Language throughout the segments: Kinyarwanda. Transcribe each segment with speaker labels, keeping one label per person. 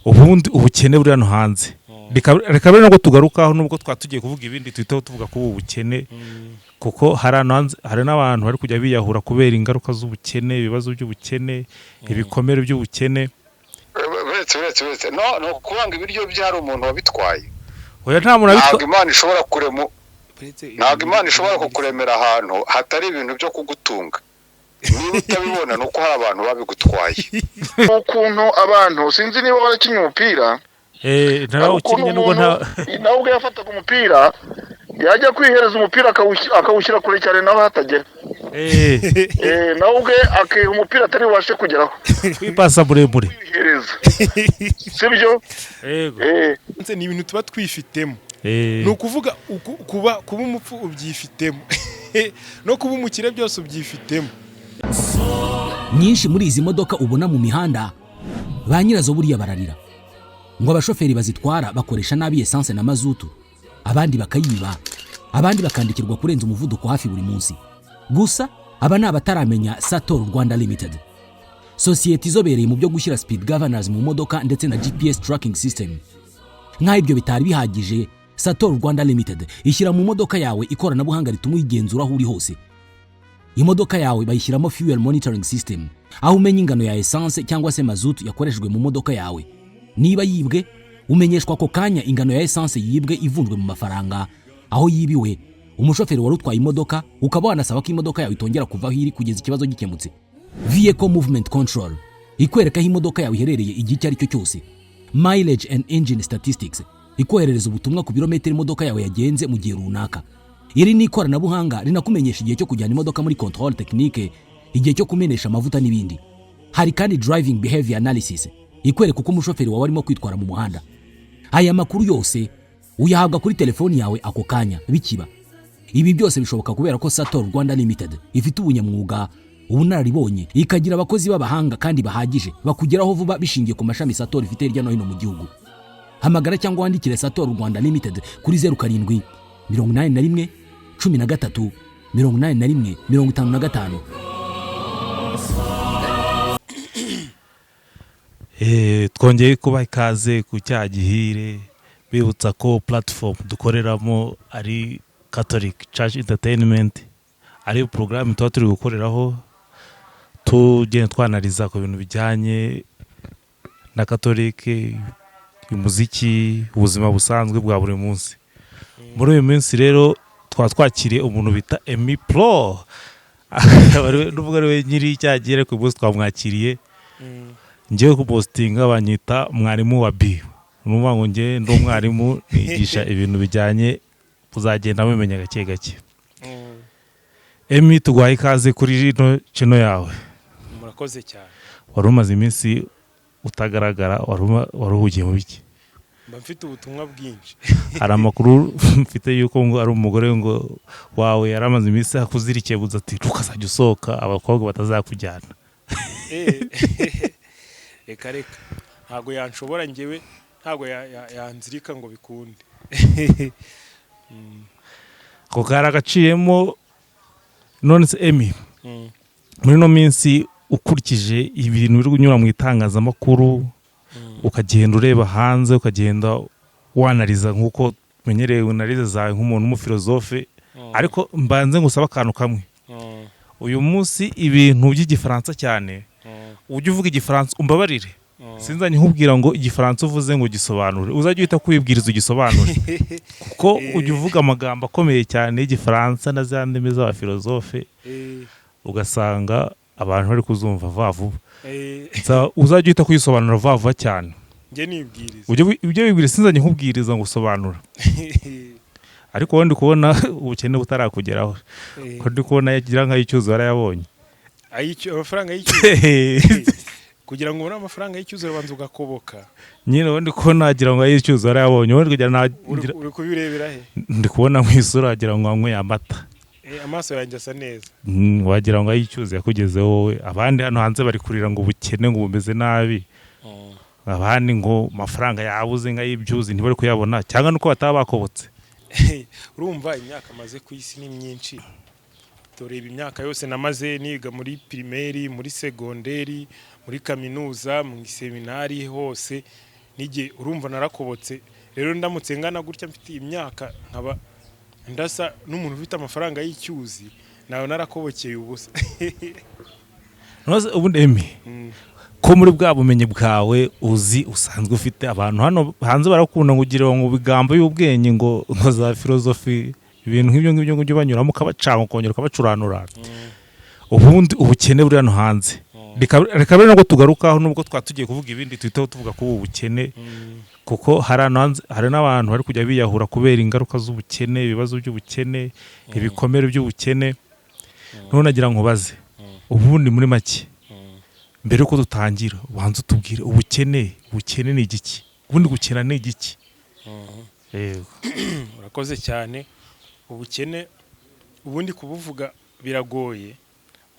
Speaker 1: ubundi ubukene buri hano hanze reka bere nubwo tugarukaho nubwo twatugiye kuvuga ibindi twiteho tuvuga ko ubukene kuko hari n'abantu bari kujya biyahura kubera ingaruka z'ubukene ibibazo by'ubukene ibikomere by'ubukene
Speaker 2: uretse no kubanga ibiryo byari umuntu wabitwaye
Speaker 1: oya nta muntu
Speaker 2: ntabwo Imana ishobora ntabwo Imana ishobora kukuremera ahantu hatari ibintu byo kugutunga niba utabibona nuko hari abantu babigutwaye ukuntu abantu sinzi niba barakinnye umupira
Speaker 1: nawe ukinnye nubwo
Speaker 2: nawe ubwo yafataga umupira yajya kwihereza umupira akawushyira kure cyane nawe hatagera nawe ubwe akiha umupira atari bubashe kugeraho
Speaker 1: kwipasa burebure
Speaker 2: sibyo
Speaker 3: ni ibintu tuba twifitemo ni ukuvuga kuba umupfu ubyifitemo no kuba umukire byose ubyifitemo.
Speaker 4: Nyinshi muri izi modoka ubona mu mihanda ba nyirazo buriya bararira ngo abashoferi bazitwara bakoresha nabi essence na mazutu, abandi bakayiba, abandi bakandikirwa kurenza umuvuduko hafi buri munsi. Gusa aba ni abataramenya Sator Rwanda Limited, sosiyete izobereye mu byo gushyira speed governors mu modoka ndetse na GPS tracking system. Nka ibyo bitari bihagije, Sator Rwanda Limited ishyira mu modoka yawe ikoranabuhanga rituma uyigenzura aho uri hose. Imodoka yawe bayishyiramo fuel monitoring system, aho umenya ingano ya essence cyangwa se mazutu yakoreshejwe mu modoka yawe. Niba yibwe, umenyeshwa ko kanya ingano ya essence yibwe ivunjwe mu mafaranga. Aho yibiwe, umushoferi wari utwaye imodoka ukaba wanasaba ko imodoka yawe itongera kuva aho iri kugeza ikibazo gikemutse. Vehicle movement control ikwereka aho imodoka yawe iherereye igihe icyo ari cyo cyose. Mileage and engine statistics ikoherereza ubutumwa ku birometero imodoka yawe yagenze mu gihe runaka. Iri ni ikoranabuhanga rinakumenyesha igihe cyo kujyana imodoka muri control technique, igihe cyo kumenesha amavuta n'ibindi. Hari kandi driving behavior analysis ikwereka uko umushoferi wawe arimo kwitwara mu muhanda. Aya makuru yose uyahabwa kuri telefoni yawe ako kanya bikiba. Ibi byose bishoboka kubera ko Sator Rwanda Limited ifite ubunyamwuga, ubunararibonye, ikagira abakozi b'abahanga kandi bahagije bakugeraho vuba bishingiye ku mashami Sator ifite hirya no hino mu gihugu. Hamagara cyangwa wandikire Sator Rwanda Limited kuri 07 81 13 81 55.
Speaker 1: Twongeye kuba ikaze ku Cyagihire, bibutsa ko platform dukoreramo ari Catholic Church Entertainment, ari program tuba turi gukoreraho tugenda twanariza ku bintu bijyanye na Catholic, umuziki, ubuzima busanzwe bwa buri munsi. Muri uyu munsi rero twakiriye umuntu bita Emmy Pro, n'ubwo ari nyiri Cyagihire ku bose twamwakiriye. Ngiye kupostinga banyita mwarimu wa B. Numva ngo nge ndo mwarimu nigisha ibintu bijyanye uzagenda mumenya gake gake. Emmy tugwaye ikaze kuri chino yawe.
Speaker 3: Murakoze cyane.
Speaker 1: Wari umaze iminsi utagaragara, waruhugiye mu biki?
Speaker 3: Mba mfite ubutumwa bwinshi.
Speaker 1: Hari amakuru mfite yuko ngo ari umugore ngo wawe yaramaze iminsi akuzirikiye buza ati tukazajya usohoka abakobwa batazakujyana.
Speaker 3: Reka ntago yanshobora ngewe, ntago yanzirika ngo bikunde.
Speaker 1: Ko karagaciyemo. None se Emmy, muri no minsi ukurikije ibintu biri kunyura mu itangazamakuru, ukagenda ureba hanze, ukagenda wanariza nkuko menyereye unarize zawe nk'umuntu w'umufilozofe, ariko mbanze ngusaba akantu kamwe. Uyu munsi ibintu by'igifaransa cyane, ujye uvuga igifaransa umbabarire. Sinzanye nkubwira ngo igifaransa uvuze ngo gisobanure, uzajye uhita kwibwiriza ugisobanure. Kuko ujye uvuga amagambo akomeye cyane y'igifaransa na za ndimi z'abafilozofe, ugasanga abantu bari kuzumva vavuba. Uzajye uhita kuyisobanura vavuba cyane.
Speaker 3: Nge nibwiriza.
Speaker 1: Ujye wibwiriza, sinzanye nkubwiriza ngo usobanura. Ariko wandi kubona ubukene butarakugeraho. Ko ndi kubona yagira nka yicyuzo yarayabonye.
Speaker 3: Amafaranga y'icyuzo. Kugira ngo ubone amafaranga y'icyuzo ubanza ugakoboka.
Speaker 1: Nyine wandi ko nagira ngo yicyuzo yarayabonye, wandi kugira na
Speaker 3: uri kubirebera he?
Speaker 1: Ndi kubona mu isura agira ngo anywe amata.
Speaker 3: Amaso yanjye asa neza.
Speaker 1: Wagira ngo yicyuzo yakugezeho wowe. Abandi hano hanze bari kurira ngo ubukene ngo bumeze nabi. Abandi ngo amafaranga yabuze nga y'ibyuzi ntibari kuyabona cyangwa nuko bataba bakobotse.
Speaker 3: Urumva imyaka maze ku isi ni myinshi. Toreba imyaka yose namaze niga muri primaire, muri secondaire, muri kaminuza, mu seminari hose nige urumva narakobotse rero ndamutse ngana gutya mfite imyaka nkaba ndasa n'umuntu ufite amafaranga y'icyuzi nawe narakobokeye ubusa.
Speaker 1: Noze ubundi Emi ko muri bwa bumenyi bwawe uzi usanzwe ufite abantu hano hanze barakunda kugira ngo bigambo y'ubwenge ngo za philosophy ibintu nk'ibyo ngibyo banyuramo kabacanga kongera kabacuranura. Ubundi ubukene buri hano hanze reka bere no tugarukaho nubwo twatugiye kuvuga ibindi twitaho tuvuga ko ubukene kuko hari n'abantu bari kujya biyahura kubera ingaruka z'ubukene, ibibazo by'ubukene, ibikomere by'ubukene. None nagira ngo baze ubundi muri make mbere ko dutangira ubanza utubwire ubukene ni igiki, ubundi gukena ni igiki?
Speaker 3: Urakoze cyane. Ubukene ubundi kubuvuga biragoye,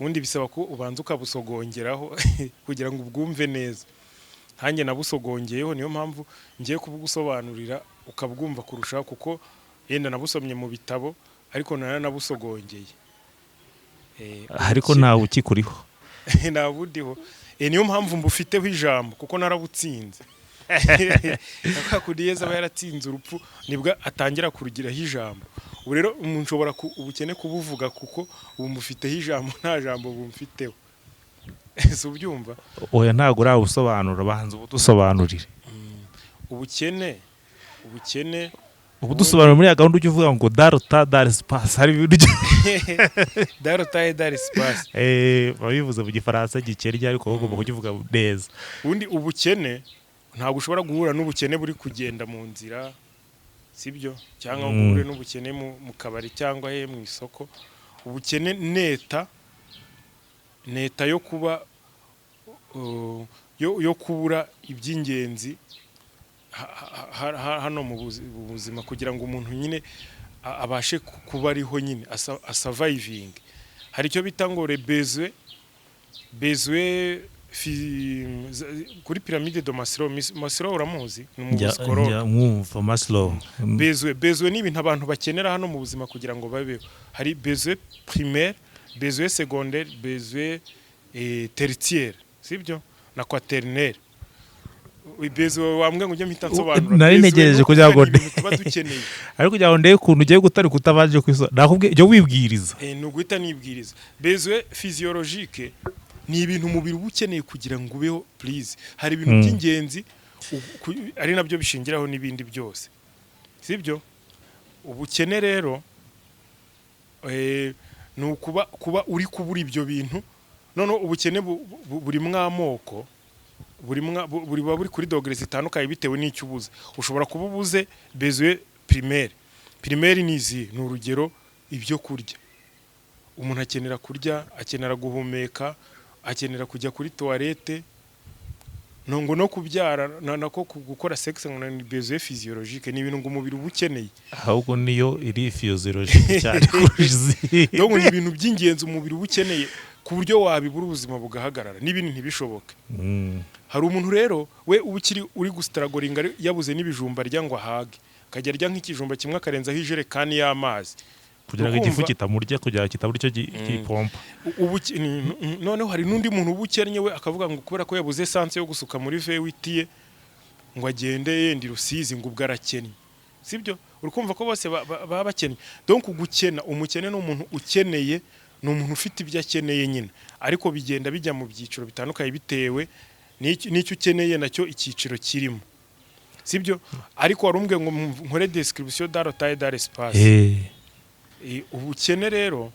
Speaker 3: ubundi bisaba ko ubanza ukabusogongeraho kugira ngo ubwumve neza. Hanjye nabusogongeyeho, niyo mpamvu ngiye kubugusobanurira ukabwumva kurushaho, kuko yenda nabusomye mu bitabo ariko naranabusogongeye.
Speaker 1: Ariko ntawe ukikuriho.
Speaker 3: Nabudiho. Niyo mpamvu mbufiteho ijambo kuko narabutsinze. Nakakudiyeza aba yaratsinze urupfu nibwo atangira kurugiraho ijambo. Ubu rero umuntu nshobora ubukene kubuvuga kuko ubu mbufiteho ijambo, nta jambo bumfiteho. Si ubyumva?
Speaker 1: Oya ntago urabusobanura, bahanze ubudusobanurire.
Speaker 3: Ubukene
Speaker 1: ubudusobanura muri ya gahunda ujye uvuga ngo darota dar espace hari ibintu
Speaker 3: darota dar espace
Speaker 1: babivuze mu gifaransa gikerya ariko ugomba kukivuga neza.
Speaker 3: Ubundi ubukene ntabwo ushobora guhura n'ubukene buri kugenda mu nzira, sibyo? Cyangwa uhure n'ubukene mu kabari cyangwa mu isoko. Ubukene neta yo kuba yo kubura iby'ingenzi hano mu buzima kugira ngo umuntu nyine abashe kuba ariho nyine surviving. Hari icyo bita ngo besoin kuri pyramide de Maslow uramuzi?
Speaker 1: Mwumva Maslow.
Speaker 3: Besoin ni ibintu abantu bakenera hano mu buzima kugira ngo babeho. Hari besoin primaire, besoin secondaire, besoin tertiaire, sibyo? Na quaternaire. Besoin wambwe ngo ujye mpita nsobanura.
Speaker 1: Nari negereje kugira ngo
Speaker 3: tuba dukeneye.
Speaker 1: Ariko kugira ngo ndeye kuntu ugiye gutari kutabanje kwiso. Nakubwiye cyo wibwiriza.
Speaker 3: Ni uguhita nibwiriza. Besoin physiologique ni ibintu umubiri ubukeneye kugira ngo ubeho please. Hari ibintu by'ingenzi ari nabyo bishingiraho n'ibindi byose, sibyo? Ubukene rero ni kuba uri kubura ibyo bintu. None ubukene buri mwamoko, buri kuri dogere zitandukanye bitewe n'icyo ubuze. Ushobora kuba ubuze besoin primaire ni urugero ibyo kurya. Umuntu akenera kurya, akenera guhumeka, akenera kujya kuri toilette, nongo no kubyara nako gukora sex ngo ni besoin physiologique, ni ibintu ngo umubiri ubukeneye.
Speaker 1: Ahubwo niyo iri physiologique cyane kuzi.
Speaker 3: Dongo ni ibintu by'ingenzi umubiri ubukeneye ku buryo wabibura ubuzima bugahagarara n'ibintu ntibishoboke. Hari umuntu rero we ubukiri uri gustragoringa yabuze n'ibijumba rya ngo ahage, akajya rya nk'ikijumba kimwe akarenzaho ijerekani y'amazi
Speaker 1: kugira ngo igifu kitamurya, kugira kitabura icyo gipompa.
Speaker 3: Noneho hari n'undi muntu ubukennye we akavuga ngo kubera ko yabuze essence yo gusuka muri V8 ye ngo agende yendi Rusizi ngo ubwo arakennye, sibyo? Urikumva ko bose baba bakennye. Donc gukena, umukene n'umuntu ukeneye, ni umuntu ufite ibyo akeneye nyine, ariko bigenda bijya mu byiciro bitandukanye bitewe n'icyo ukeneye nacyo icyiciro kirimo, sibyo? Ariko warumbwe ngo nkore description darota dar espace. Ubukene rero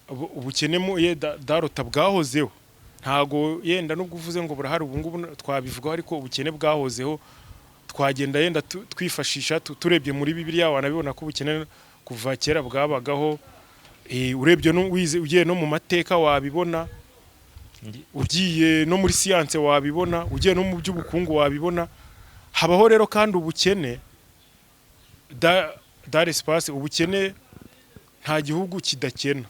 Speaker 3: ubukene mu darota bwahozeho, ntago yenda nubwo uvuze ngo burahari ubu ngubu twabivugaho, ariko ubukene bwahozeho. Twagenda yenda twifashisha turebye muri Bibiliya wanabibona ko ubukene kuva kera bwabagaho. Urebye no ugiye no mu mateka wabibona, ugiye no muri science wabibona, ugiye no mu by'ubukungu wabibona. Habaho rero kandi ubukene dar espace. Ubukene nta gihugu kidakena.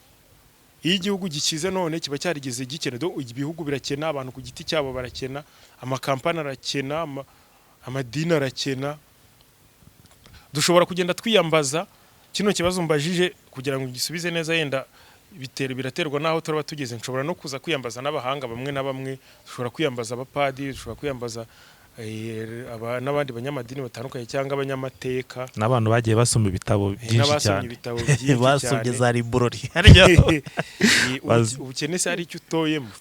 Speaker 3: Iyo igihugu gikize none kiba cyarigeze gikena. Ibihugu birakena, abantu ku giti cyabo barakena, amakampani arakena, amadini arakena. Dushobora kugenda twiyambaza kino kibazo mbajije kugira ngo gisubize neza, yenda biraterwa naho turaba tugeze. Nshobora no kuza kwiyambaza n'abahanga bamwe na bamwe, dushobora kwiyambaza abapadiri, dushobora kwiyambaza n'abandi banyamadini batandukanye cyangwa abanyamateka
Speaker 1: n'abantu bagiye basoma ibitabo byinshi
Speaker 3: n'abasomye
Speaker 1: cyane
Speaker 3: ibitabo byinshi
Speaker 1: basomye
Speaker 3: cyane
Speaker 1: za librori
Speaker 3: ubukene se ari icyo utoyemo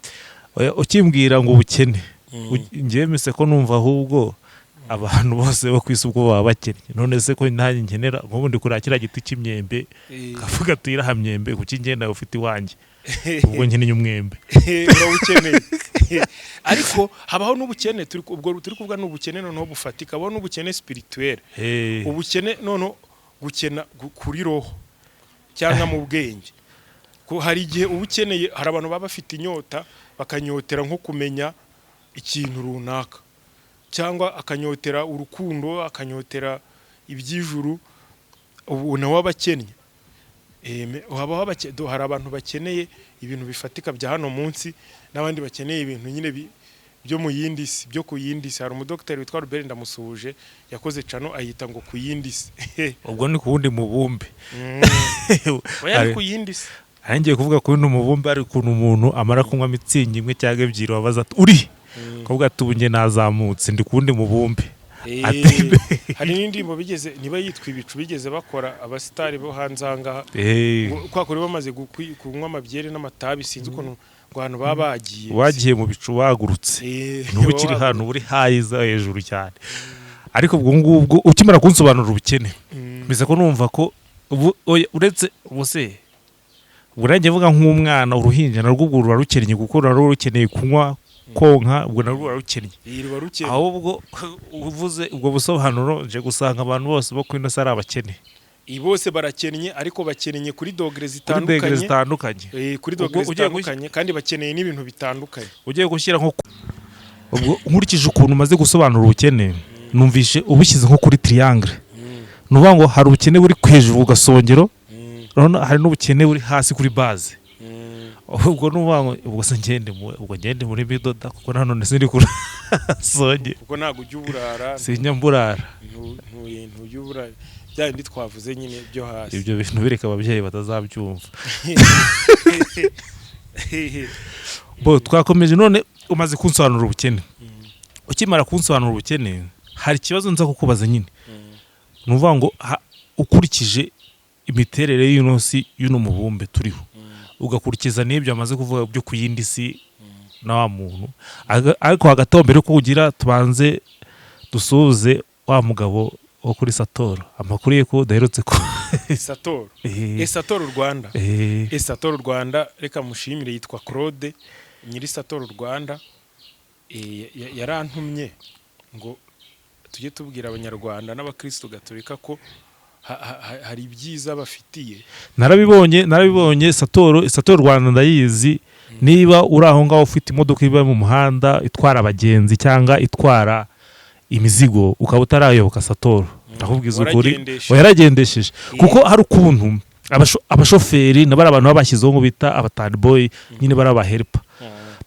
Speaker 1: ukimbwira ngo ubukene ngewe mise ko numva ahubwo abantu bose bo kwisi ubwo baba bakennye none se ko nanjye nkenera nk'ubundi kuri kiriya giti cy'imyembe kavuga tuyiraha myembe kuki ngenda ufite iwanjye ubwo nkeneye umwembe
Speaker 3: urawukeneye ariko habaho n'ubukene ubwo turi kuvuga n'ubukene noneho bufatika habaho n'ubukene spirituel ubukene noneho gukena kuri roho cyangwa mu bwenge ko hari igihe ubukeneye hari abantu baba bafite inyota bakanyotera nko kumenya ikintu runaka cyangwa akanyotera urukundo akanyotera iby'ijuru ubu nawe abakennye hari abantu bakeneye ibintu bifatika bya hano munsi n'abandi bakeneye ibintu nyine byo mu yindi si byo ku yindi si hari umudokiteri witwa Robert Ndamusuhuje yakoze cano ayita ngo ku yindi si
Speaker 1: ubwo ni ku wundi mubumbe
Speaker 3: ari ku yindi si
Speaker 1: ngiye kuvuga ku wundi mubumbe ari ukuntu umuntu amara kunywa mitsingi imwe cyangwa ebyiri wabaza ati uri kuvuga ati ubu njye nazamutse ndi ku wundi mubumbe
Speaker 3: hari n'indirimbo bigeze niba yitwa ibicu bigeze bakora abasitari bo hanze ahangaha kwa kuri bamaze kunywa amabyere n'amatabi sinzi ukuntu ngo abantu baba bagiye
Speaker 1: mu bicu bagurutse n'ubu ukiri hano uri hayiza hejuru cyane ariko ubwo ngubwo ukimara kunsobanura ubukene biza ko numva ko uretse ubuse burangiye vuga nk'umwana uruhinja narwo ubwo ruba rukennye kuko narwo rukeneye kunywa konka ubwo narwo rukennye ahubwo uvuze ubwo busobanuro nje gusanga abantu bose bo kwino sari abakene
Speaker 3: bose barakennye ariko bakennye kuri dogere zitandukanye kuri dogere zitandukanye kandi bakeneye n'ibintu bitandukanye
Speaker 1: ugiye gushyira nko ubwo nkurikije ukuntu umaze gusobanura ubukene numvishe ubushyize nko kuri triangle nuvuga ngo hari ubukene buri hejuru ku gasongero hari n'ubukene buri hasi kuri base ubwo nuvuga ngo ubwo se ngende muri bidoda kuko nanone sindi kuri songe
Speaker 3: kuko ntago ujya uburara
Speaker 1: sinyamburara
Speaker 3: ntujya uburara bya bindi twavuze nyine byo hasi
Speaker 1: ibyo bintu bireka ababyeyi batazabyumva bo twakomeje none umaze kunsobanura ubukene ukimara kunsobanura ubukene hari ikibazo nza kukubaza nyine nuvuga ngo ukurikije imiterere y'inosi y'uno mubumbe turiho ugakurikiza n'ibyo amaze kuvuga byo ku yindi si na wa muntu ariko hagati mbere ko ugira tubanze dusuze wa mugabo wo kuri Satoro amakuru ye ko daherutse ko
Speaker 3: Satoro Satoro Rwanda Satoro Rwanda reka mushimire yitwa Claude nyiri Satoro Rwanda yarantumye ngo tujye tubwira abanyarwanda n'abakristo gatolika ko hari ibyiza bafitiye narabibonye Satoro Rwanda ndayizi niba uri aho ngaho ufite imodoka iba mu muhanda itwara abagenzi cyangwa itwara imizigo ukaba utarayoboka Satoro ndakubwiza ukuri yaragendesheje kuko hari ukuntu abashoferi n'abari abantu babashyizeho ngo bita abatani boy nyine bari abahelpa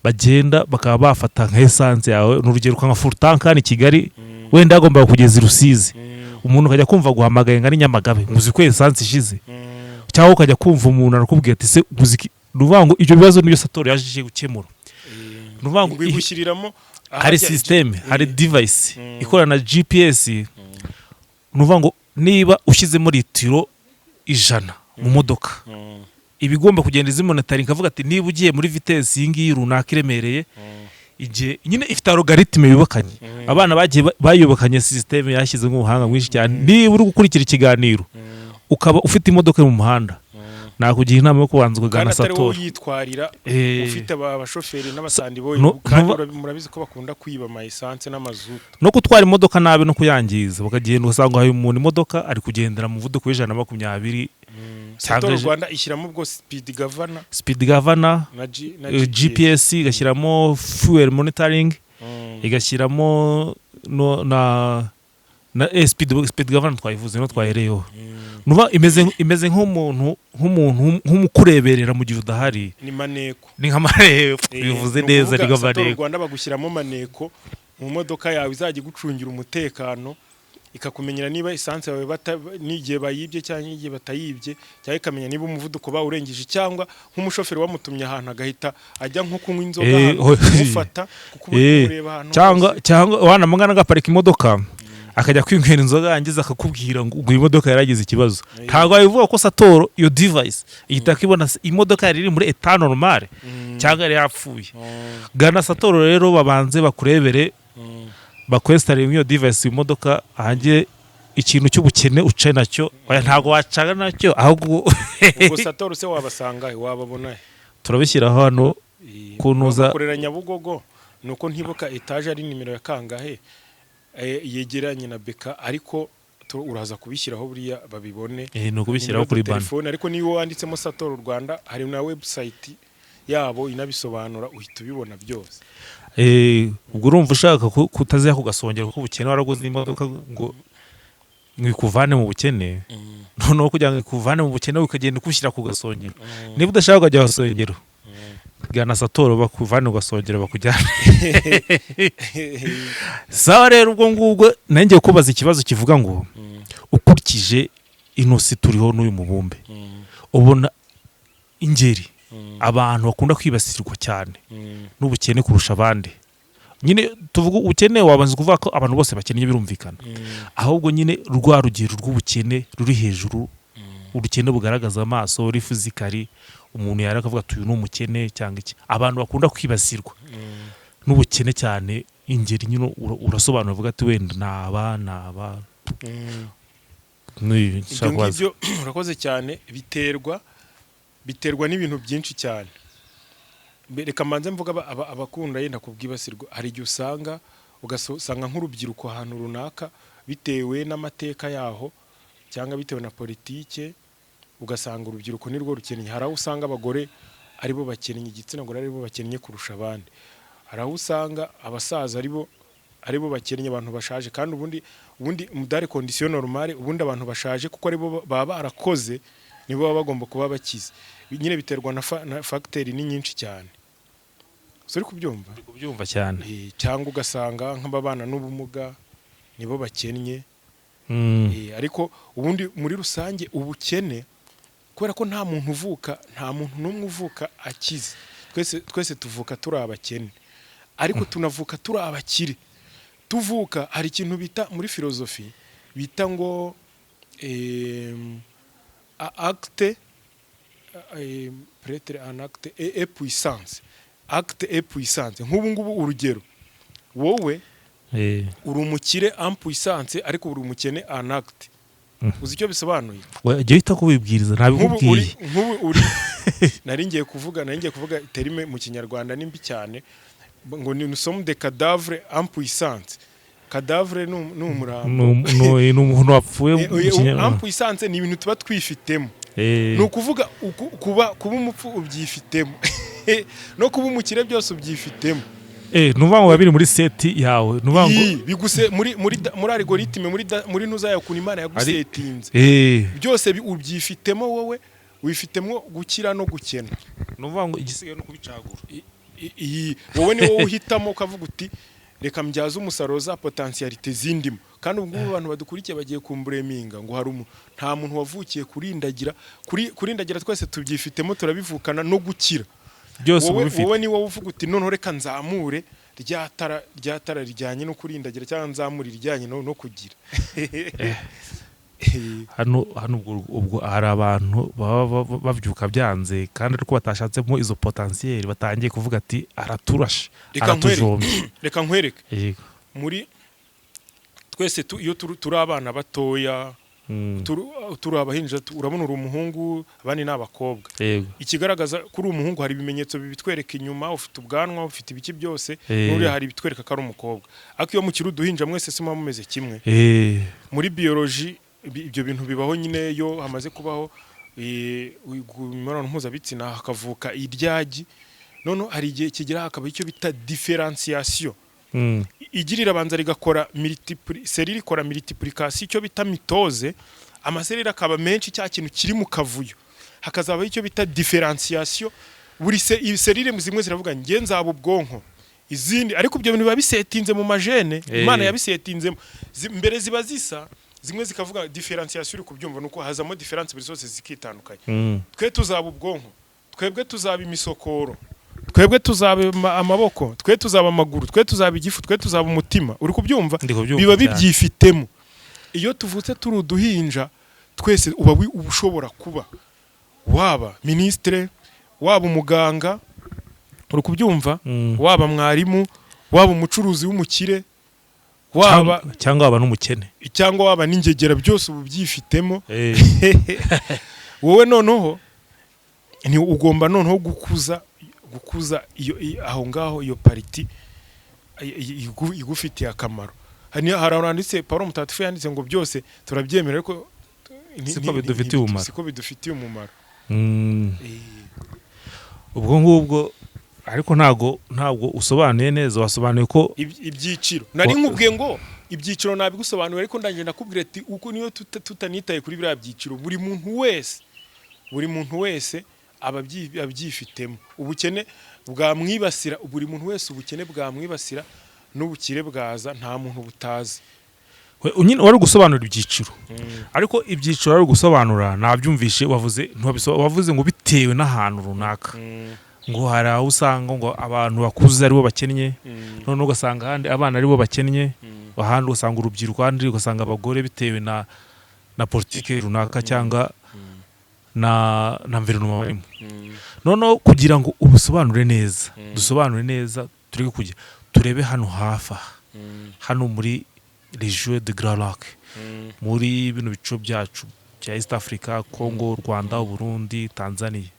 Speaker 3: bagenda bakaba bafata nka essence yawe n'urugero nka full tank ni Kigali wenda agomba kugeza i Rusizi umuntu akajya kumva guhamagaye ngari Nyamagabe muzi ko essence ishize cyangwa ukajya kumva umuntu arakubwiye ati se muziki nuvuga ngo ibyo bibazo niyo Satoro yaje gukemura nuvuga ngo igushiriramo
Speaker 1: hari system hari device ikorana na GPS nuvuga ngo niba ushyizemo litiro 100 mu modoka ibigomba kugenda izimonetari kavuga ati niba ugiye muri vitesse yingi runaka iremereye igihe nyine ifite algoritme yubakanye abana bagiye bayubakanye system yashyize nk'ubuhanga mwinshi cyane niba uri gukurikira ikiganiro ukaba ufite imodoka mu muhanda nakugira inama yo kubanza kugana Satoro
Speaker 3: yitwarira ufite abashoferi n'abasandi boy murabizi ko bakunda kwiba ama essence n'amazutu
Speaker 1: no gutwara imodoka nabe no kuyangiza bakagenda usanga hari umuntu imodoka ari kugendera mu muvuduko w'120
Speaker 3: Satoro Rwanda ishyiramo ubwo
Speaker 1: speed governor GPS igashyiramo fuel monitoring igashyiramo na speed governor twayivuze no twahereyeho nuba imeze nk'umukureberera mu gihe udahari
Speaker 3: ni maneko
Speaker 1: ni nka maneko bivuze neza ni nka
Speaker 3: maneko Rwanda bagushyiramo maneko mu modoka yawe izajya gucungira umutekano ikakumenyera niba essence yawe n'igihe bayibye cyangwa igihe batayibye, cyangwa ikamenya niba umuvuduko bawurengeje, cyangwa nk'umushoferi wamutumye ahantu agahita ajya nko kunywa inzoga kumufata kuko ureba ahantu
Speaker 1: cyangwa wanamugana agaparika imodoka akajya kwinywera inzoga yangiza akakubwira ngo iyi modoka yaragize ikibazo. Ntabwo wabivuga ko Satoro iyo device ihita kibona imodoka yari iri muri etat normale cyangwa yari yapfuye. Gana Satoro rero babanze bakurebere bakwestare iyo device imodoka hange ikintu cy'ubukene uce nacyo ntabwo wacaga nacyo ahubwo
Speaker 3: ubwo Satoro se wabasanga wababona
Speaker 1: turabishyira hano kunuza
Speaker 3: korera Nyabugogo nuko ntibuka etage ari nimero ya kangahe yegeranye na Beka, ariko uraza kubishyiraho buriya babibone
Speaker 1: no kubishyiraho kuri
Speaker 3: telefone, ariko niyo wanditsemo Satoro Rwanda hari na website yabo inabisobanura uhita ubibona byose.
Speaker 1: Ubwo urumva ushaka kutazaya kugasongera kuko ubukene waraguze imodoka ngo mwikuvane mu bukene noneho kugira ngo ikuvane mu bukene ukagenda kushyira ku gasongero. Niba udashaka kujya gasongero gana Satoro bakuvane ugasongera bakujyana. Sawa rero ubwo ngubwo nanjye kubaza ikibazo kivuga ngo ukurikije inosi turiho n'uyu mubumbe ubona ingeri abantu bakunda kwibasirwa cyane n'ubukene kurusha abandi. Nyine tuvuga ubukene wabanze kuvuga ko abantu bose bakennye birumvikana, ahubwo nyine rwa rugero rw'ubukene ruri hejuru, ubukene bugaragaza amaso uri physically umuntu yari akavuga ati uyu ni umukene cyangwa iki. Abantu bakunda kwibasirwa n'ubukene cyane ingeri nyine urasobanura uvuga ati wenda naba
Speaker 3: n'ibyo urakoze cyane. Biterwa n'ibintu byinshi cyane. Reka mbanze mvuga abakunda yenda kubwibasirwa. Hari igihe ugasanga nk'urubyiruko ahantu runaka bitewe n'amateka yaho cyangwa bitewe na politike, ugasanga urubyiruko nirwo rukennye. Hari aho usanga abagore aribo bakennye, igitsina gore aribo bakennye kurusha abandi. Hari aho usanga abasaza aribo bakennye, abantu bashaje. Kandi ubundi mudare condition normale ubundi abantu bashaje kuko aribo baba barakoze nibo baba bagomba kuba bakize. Nyine biterwa na factor ni nyinshi cyane. Suri kubyumva
Speaker 1: cyane.
Speaker 3: Cyangwa ugasanga nk'ababana n'ubumuga nibo bakennye. Ariko ubundi muri rusange ubukene kubera ko nta muntu n'umwe uvuka akize. Twese tuvuka turi abakene, ariko tunavuka turi abakire. Tuvuka hari ikintu bita muri filozofi bita ngo acte prêtre en acte et puissance. Acte et puissance. Nk'ubu ngubu urugero wowe uri umukire en puissance ariko uri umukene en acte. Uzi icyo bisobanuye?
Speaker 1: Jya uhita kubibwiriza ntabikubwiye.
Speaker 3: Nk'ubu uri nari ngiye kuvuga terime mu Kinyarwanda nimbi cyane ngo nous sommes des cadavres en puissance. Cadavre ni umurambo.
Speaker 1: Ni umuntu wapfuye mu
Speaker 3: Kinyarwanda. En puissance ni ibintu tuba twifitemo. Ni ukuvuga kuba umupfu ubyifitemo no kuba umukire byose ubyifitemo.
Speaker 1: Nuvuga ngo babiri muri seti yawe nuvuga ngo
Speaker 3: biguse muri algoritme muri nuza yawe kun Imana yagusetinze byose ubyifitemo, wowe wifitemo gukira no gukena.
Speaker 1: Nuvuga ngo igisigaye no kubicagura.
Speaker 3: Wowe ni wowe uhitamo ukavuga uti reka mbyaza umusaruro za potentialite zindimo. Kandi ubwo abantu badukurikiye bagiye kumbureminga ngo hari nta muntu wavukiye kurindagira twese tubyifitemo turabivukana no gukira
Speaker 1: byose ubifite.
Speaker 3: Wowe ni wowe uvuga uti none reka nzamure ryatara rijyanye no kurindagira cyangwa nzamure rijyanye no kugira.
Speaker 1: hano ubwo hari abantu baba babyuka byanze kandi ariko batashatsemo izo potentiel batangiye kuvuga ati araturashe aratujombye.
Speaker 3: Reka nkwereke muri twese iyo turi abana batoya turi abahinja urabona uri umuhungu abandi ni abakobwa. Ikigaragaza kuri umuhungu hari ibimenyetso bibitwereka inyuma, ufite ubwanwa, ufite ibiki byose, n'uri hari bitwereka ko ari umukobwa. Ariko iyo mukiri uduhinja mwese se mumeze kimwe. Muri biology ibyo bintu bibaho nyine iyo hamaze kubaho imibonano mpuzabitsina hakavuka iryagi, none hari igihe kigira hakaba icyo bita differentiation. Igirira banza rigakora serire ikora multiplication, icyo bita mitose, amaserire akaba menshi cya kintu kiri mu kavuyo, hakazabaho icyo bita differentiation. Buri serire zimwe ziravuga nge nzaba ubwonko, izindi ariko ibyo bintu biba bisetinze mu majene Imana yabisetinzemo mbere ziba zisa zimwe zikavuga differentiation uri kubyumva nuko hazamo difference buri zose zikitandukanye twe tuzaba ubwonko twebwe tuzaba imisokoro twebwe tuzaba amaboko twe tuzaba amaguru twe tuzaba igifu twe tuzaba umutima uri kubyumva biba bibyifitemo iyo tuvutse turi uduhinja twese uba ushobora kuba waba ministre waba umuganga uri kubyumva waba mwarimu waba umucuruzi w'umukire waba
Speaker 1: cyangwa waba n'umukene
Speaker 3: cyangwa waba n'ingegera byose ubu byifitemo wowe noneho ni ugomba noneho gukuza iyo aho ngaho iyo pariti igufitiye akamaro hari aranditse Paulo Mutagatifu yanditse ngo byose turabyemera ariko siko bidufitiye umumaro
Speaker 1: ubwo ngubwo ariko ntabwo usobanuye neza wasobanuye ko
Speaker 3: ibyiciro nari nkubwiye ngo ibyiciro nabigusobanura ariko ndangije ndakubwira ati uko niyo tutanitaye kuri biriya byiciro buri muntu wese ababyifitemo ubukene bwamwibasira buri muntu wese ubukene bwamwibasira n'ubukire bwaza nta muntu butazi
Speaker 1: wari gusobanura ibyiciro ariko ibyiciro wari gusobanura nabyumvishe wavuze ngo bitewe n'ahantu runaka ngo hari aho usanga ngo abantu bakuze aribo bakennye none ugasanga ahandi abana aribo bakennye ahandi ugasanga urubyiruko ahandi ugasanga abagore bitewe na politike runaka cyangwa na environnement barimo none kugira ngo ubusobanure neza dusobanure neza turi kujya turebe hano hafa hano muri Region de Grand Lac muri bino bico byacu bya East Africa Congo Rwanda Burundi Tanzania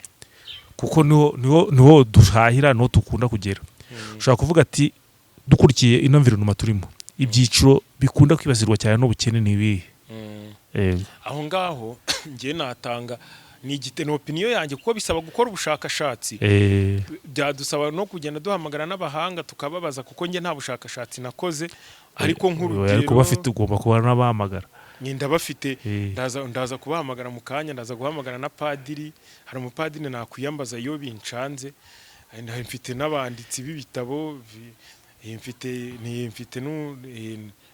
Speaker 1: kuko niho duhahira niho dukunda kugera ushaka kuvuga ati dukurikiye ino environnement turimo ibyiciro bikunda kwibasirwa cyane n'ubukene nibi
Speaker 3: aho ngaho ngiye natanga ni igiteno opinion yanjye kuko bisaba gukora ubushakashatsi byadusaba no kugenda duhamagara n'abahanga tukababaza kuko nge nta bushakashatsi nakoze ariko nk'urugero
Speaker 1: ariko bafite ugomba kuba n'abahamagara
Speaker 3: nyinda bafite ndaza kubahamagara mu kanya ndaza guhamagara na padiri hari umupadiri nakwiyambaza iyo bincanze mfite n'abanditsi b'ibitabo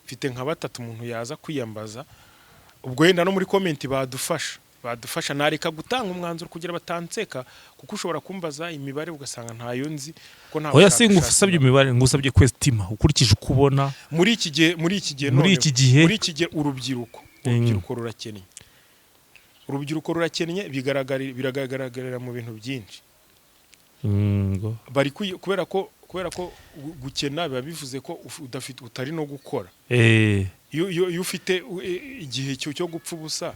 Speaker 3: mfite nka batatu umuntu yaza kwiyambaza ubwo yenda no muri comment badufasha nareka gutanga umwanzuro kugira batanseka kuko ushobora kumbaza imibare ugasanga ntayo nzi ko nta
Speaker 1: oya singufasabye imibare ngusabye kwestima ukurikije ukubona
Speaker 3: muri iki gihe urubyiruko rurakennye bigaragarira mu bintu byinshi bari kubera ko gukena biba bivuze ko utari no gukora iyo ufite igihe cyo gupfa ubusa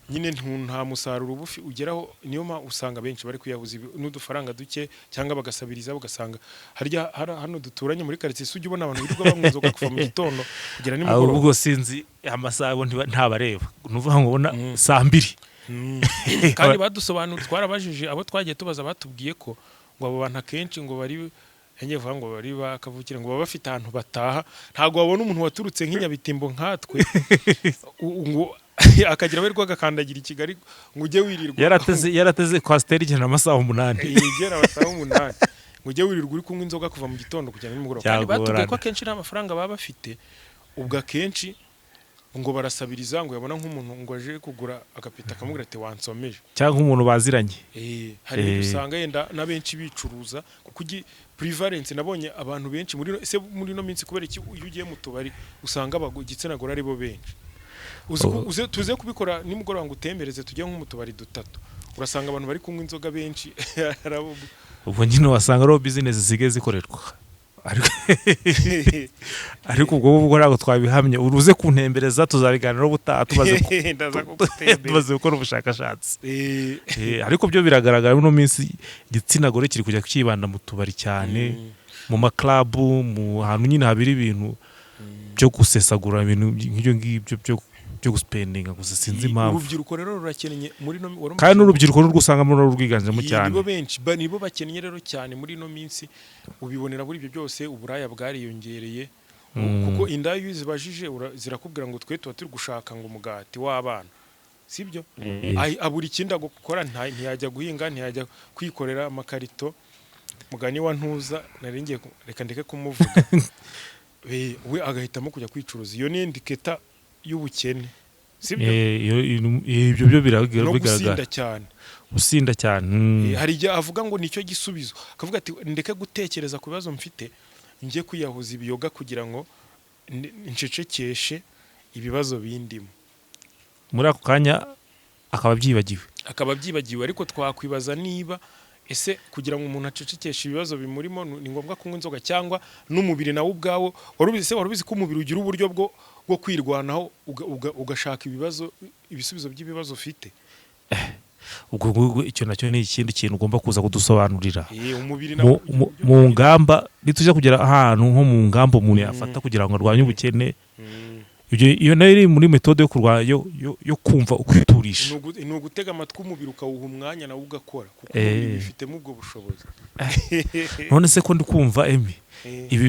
Speaker 3: nyine nta musaruro ubufi ugeraho niyo usanga benshi bari kuyabuza n'udufaranga duke cyangwa bagasabiriza ugasanga hano duturanye muri quartier sujye ubona abantu birirwa bamwizoga kuva mu gitondo kugera nimugoroba
Speaker 1: ubwo sinzi amasabo ntabareba nuvuga ngo ubona saa 2
Speaker 3: kandi badusobanura twarabajije abo twagiye tubaza batubwiye ko ngo abo bantu akenshi ngo bari vuga ngo bari bakavukira ngo baba bafite ahantu bataha ntago babona umuntu waturutse nk'inyabitimbo nkatwe ngo akagira we rwagakandagira i Kigali ngo ujye wirirwa
Speaker 1: yarateze kwasteri igena amasaha 8
Speaker 3: yegera amasaha 8 ngo ujye wirirwa uri kunywa inzoga kuva mu gitondo kugera nimugoroba kandi batubwiye ko akenshi nta mafaranga baba bafite ubwo akenshi ngo barasabiriza ngo yabona nk'umuntu ngo aje kugura agapita akamubwira ati wansomeje
Speaker 1: cyangwa umuntu baziranye
Speaker 3: hari usanga yenda na benshi bicuruza kuko prevalence nabonye abantu benshi muri no minsi kubera iki iyo ugiye mu tubari usanga igitsina gore ari bo benshi tuze kubikora nimugoroba ngo utembereze tujye nko mu tubari dutatu urasanga abantu bari kunywa inzoga benshi
Speaker 1: ubwo nyine wasanga ari business zige zikorerwa ariko ubwo ntabwo twabihamye uruze kuntembereza tuzabiganiraho ubutaha tumaze gukora ubushakashatsi ariko byo biragaragara no minsi igitsina gore kiri kujya kwibanda mu tubari cyane mu maklabu mu hantu nyine habiri ibintu byo gusesagura ibintu nk'ibyo ngibyo byo guspendinga gusa sinzi impamvu
Speaker 3: urubyiruko rero rurakennye muri no
Speaker 1: kandi n'urubyiruko n'urwusanga muri rwiganjemo cyane
Speaker 3: nibo benshi nibo bakennye rero cyane muri no minsi ubibonera muri ibyo byose uburaya bwariyongereye kuko inda y'uzibajije zirakubwira ngo twe tuba turi gushaka ngo umugati w'abana sibyo abura ikindi gukora ntiyajya guhinga ntiyajya kwikorera amakarito mugani wa ntuza nari ngiye reka ndeke kumuvuga we agahitamo kujya kwicuruza. Iyo ni indiketa y'ubukene, sibyo?
Speaker 1: Ibyo byo biragaragara.
Speaker 3: Gusinda cyane,
Speaker 1: usinda cyane.
Speaker 3: Hari igihe avuga ngo nicyo gisubizo, akavuga ati ndeke gutekereza ku bibazo mfite, njye kwiyahuza ibiyoga kugira ngo ncecekeshe ibibazo bindimo.
Speaker 1: Muri ako kanya akaba byibagiwe. Ariko twakwibaza niba ese kugira ngo umuntu acecekeshe ibibazo bimurimo ni ngombwa kunywa inzoga, cyangwa n'umubiri nawo ubwawo. Warubizi ko umubiri ugira uburyo bwo kwirwanaho ugashaka ibisubizo by'ibibazo ufite. Ubwo icyo nacyo ni ikindi kintu ugomba kuza kudusobanurira.
Speaker 3: Umubiri
Speaker 1: mu ngamba nitujya kugera ahantu nko mu ngamba umuntu yafata kugira ngo arwanye ubukene. Iyo nayo iri muri metode yo kurwanya yo kumva ukwiturisha.
Speaker 3: Ni ugutega amatwi umubiri ukawuha umwanya nawe ugakora, kuko bifitemo ubwo bushobozi.
Speaker 1: None se ko ndi kumva ibi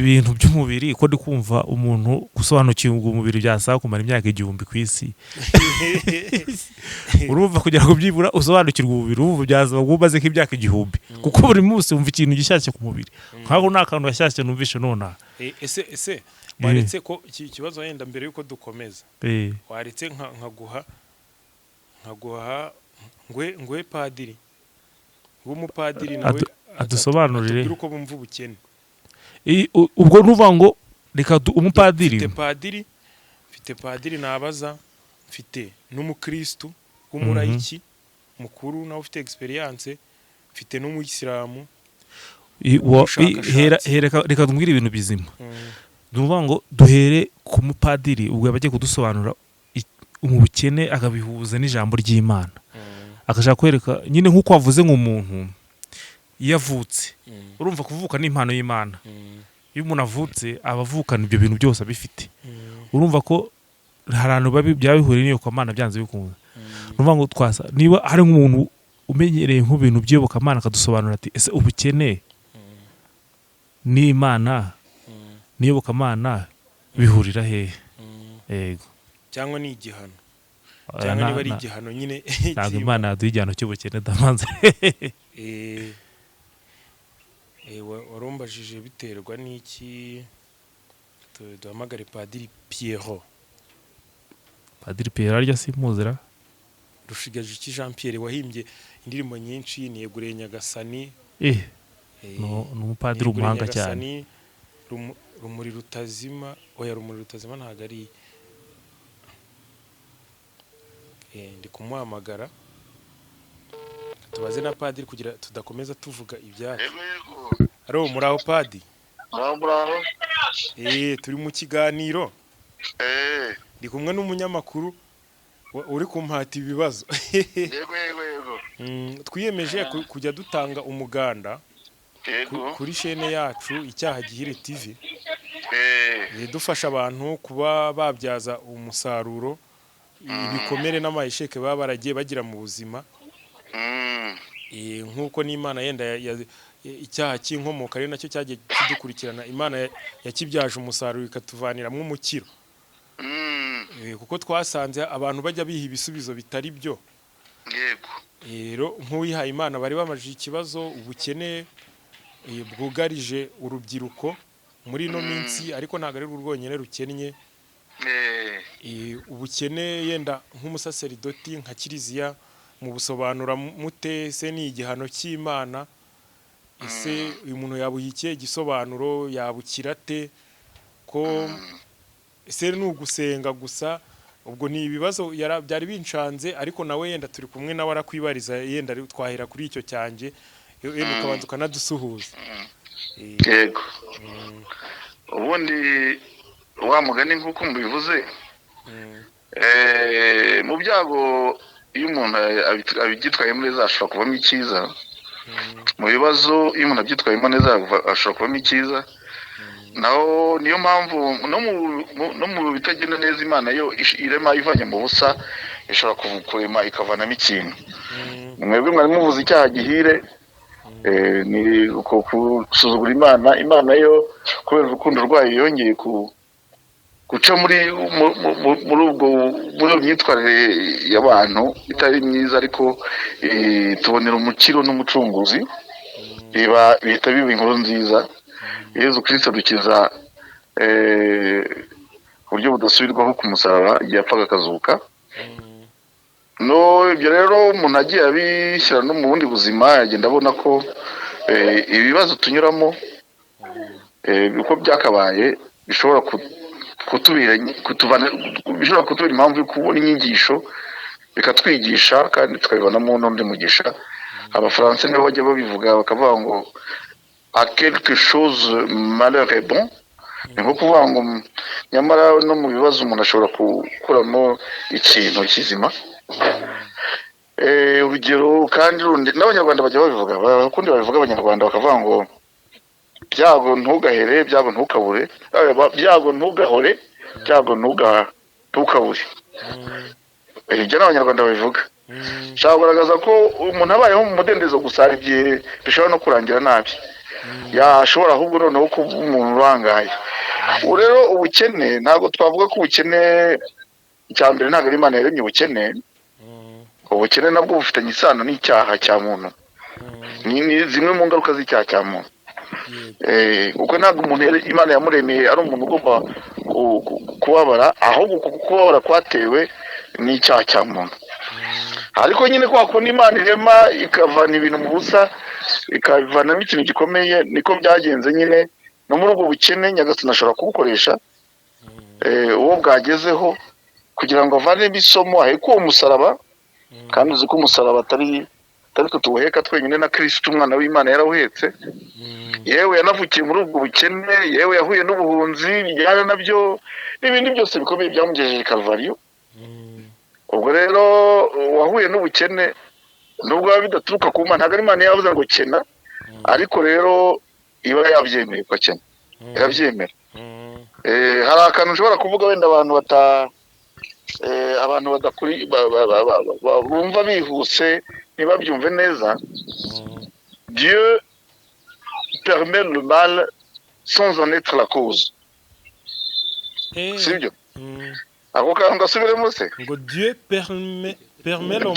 Speaker 1: bintu by'umubiri, ko ndi kumva umuntu gusobanukirwa umubiri byasaba kumara imyaka 1000 ku isi. Urumva kugira ngo byibura usobanukirwe umubiri, urumva byasaba gumaze nk'imyaka 1000, kuko buri munsi umva ikintu gishyashya ku mubiri. Nkaho nta kantu gashyashya numvishe nona.
Speaker 3: Ese waretse ko iki kibazo yenda mbere yuko dukomeza, waretse nkaguha ngwe padiri w'umupadiri nawe adusobanurire uko bumva ubukene.
Speaker 1: Ubwo nuvuga ngo reka umupadiri
Speaker 3: mfite padiri nabaza, mfite n'umukristo w'umurayiki mukuru nawe ufite experience, mfite n'umuyisilamu.
Speaker 1: Reka tumwire ibintu bizima. Nuvuga ngo duhere ku mupadiri, ubwo yabagiye kudusobanura umubukene akabihuza n'ijambo ry'Imana. Akashaka kwereka nyine nk'uko wavuze nk'umuntu yavutse. Urumva kuvuka ni impano y'Imana. Iyo umuntu avutse abavukana ibyo bintu byose abifite. Urumva ko harano byabihuriye n'iyo kwa Mana byanze bikunze. Nuvuga ngo twasa niba hari nk'umuntu umenyereye nk'ibintu by'iyoboka Mana akadusobanura ati ese ubukene ni Imana niyoboka Mana bihurira hehe? Yego.
Speaker 3: Cyangwa ni igihano. Cyangwa niba ari igihano nyine
Speaker 1: ntabwo Imana yaduha igihano cy'ubukene damanze.
Speaker 3: Warumbajije biterwa n'iki? Duhamagare Padiri Pierrot.
Speaker 1: Padiri Pierrot arya simuzira.
Speaker 3: Rushigaje iki Jean Pierre wahimbye indirimbo nyinshi, niyegureye Nyagasani.
Speaker 1: No umupadiri umuhanga cyane.
Speaker 3: Rumuri rutazima, rumuri rutazima ntago ari. Ndi kumuhamagara tubaze na padiri kugira tudakomeza tuvuga ibyacu. Aro muraho padi?
Speaker 2: Muraho.
Speaker 3: Turi mu kiganiro. Ndi kumwe n'umunyamakuru uri kumpata ibibazo.
Speaker 2: Yego.
Speaker 3: Twiyemeje kujya dutanga umuganda kuri chaîne yacu Icyaha Gihire TV. Dufasha abantu kuba babyaza umusaruro ibikomere n'amayesheke baba baragiye bagira mu buzima. Nkuko n'Imana yenda icyaha cy'inkomoka ari nacyo cyagiye kidukurikirana, Imana yakibyaje umusaruro ikatuvaniramo umukiro. Kuko twasanze abantu bajya biha ibisubizo bitari byo.
Speaker 2: Yego.
Speaker 3: Rero nk'uwihaye Imana bari bamajije ikibazo ubukene bwugarije urubyiruko muri no minsi, ariko ntago ari urwonyene rukennye. Ubukene yenda nk'umusaseridoti nka Kiliziya mu busobanura mute se ni igihano cy'Imana? Ese uyu muntu yabuhikiye igisobanuro, yabukirate ko ese ni ugusenga gusa? Ubwo ni ibibazo byari binshanze, ariko nawe yenda turi kumwe nawe arakwibariza, yenda twahera kuri icyo cyanje yenda ukabanza ukanadusuhuza.
Speaker 2: Yego. Ubundi wa mugani nk'uko mubivuze, mu byago iyo umuntu abigitwayemo neza ashobora kuvamo icyiza. Mu bibazo iyo umuntu abyitwayemo neza ashobora kuvamo icyiza. Naho niyo mpamvu no mu bitagenda neza Imana yo irema ivanye mu busa ishobora kurema ikavanamo ikintu. Mwebwe mwari muvuze Icyaha Gihire, ni uko gusuzugura Imana yo kubera urukundo rwayo yongeye guca muri ubwo myitwarire y'abantu itari myiza, ariko tubonera umukiro n'umucunguzi. bihita biba inkuru nziza. Yezu Kristo dukiza uburyo budasubirwaho ku musaraba igihe apfaga akazuka. No ibyo rero umuntu agiye abishyira no mu bundi buzima agenda abona ko ibibazo tunyuramo uko byakabaye bishobora bishobora kutubera impamvu yo kubona inyigisho bikatwigisha kandi tukabibonamo n'undi mugisha. Abafaransa nibo bajya babivuga bakavuga ngo a quelque chose malheur est bon. Ni nko kuvuga ngo nyamara no mu bibazo umuntu ashobora gukuramo ikintu kizima. Urugero kandi n'abanyarwanda bajya babivuga bakundi babivuga abanyarwanda bakavuga ngo byago ntugahere byago ntukabure byago ntugahore byago ntukabure. Ibyo n'abanyarwanda babivuga shaka kugaragaza ko umuntu abayeho mu mudendezo gusa igihe bishobora no kurangira nabi yashobora ahubwo noneho kuba umuntu urangaye. Rero ubukene ntabwo twavuga ko ubukene icya mbere ntabwo ari Imana yaremye ubukene. Ubukene nabwo bufitanye isano n'icyaha cya muntu. Ni zimwe mu ngaruka z'icyaha cya muntu. Kuko ntabwo umuntu Imana yamuremeye ari umuntu ugomba kubabara, ahubwo kubabara kwatewe n'icyaha cya muntu. Ariko nyine kwa kundi Imana irema ikavana ibintu mu busa ikavanamo ikintu gikomeye, niko byagenze nyine no muri ubwo bukene Nyagasani ashobora kubukoresha uwo bwagezeho kugira ngo avanemo isomo aheke uwo musaraba. Kandi uzi ko umusaraba atari tuwuheka twenyine na Kristo umwana w'Imana yarawuhetse. Yewe yanavukiye muri ubwo bukene, yewe yahuye n'ubuhunzi bijyana nabyo n'ibindi byose bikomeye byamugejeje Kalvariyo. Ubwo rero wahuye n'ubukene nubwo bidaturuka ku Mana, ntabwo ari Imana yavuze ngo kena, ariko rero iba yabyemeye ko kena, yabyemera. Hari akantu ushobora kuvuga wenda abantu badakuri bumva bihuse ntibabyumve neza. Dieu permet le mal sans en être la cause. Sibyo? Ako kantu gasubiremo se
Speaker 3: ngo Dieu permet le mal.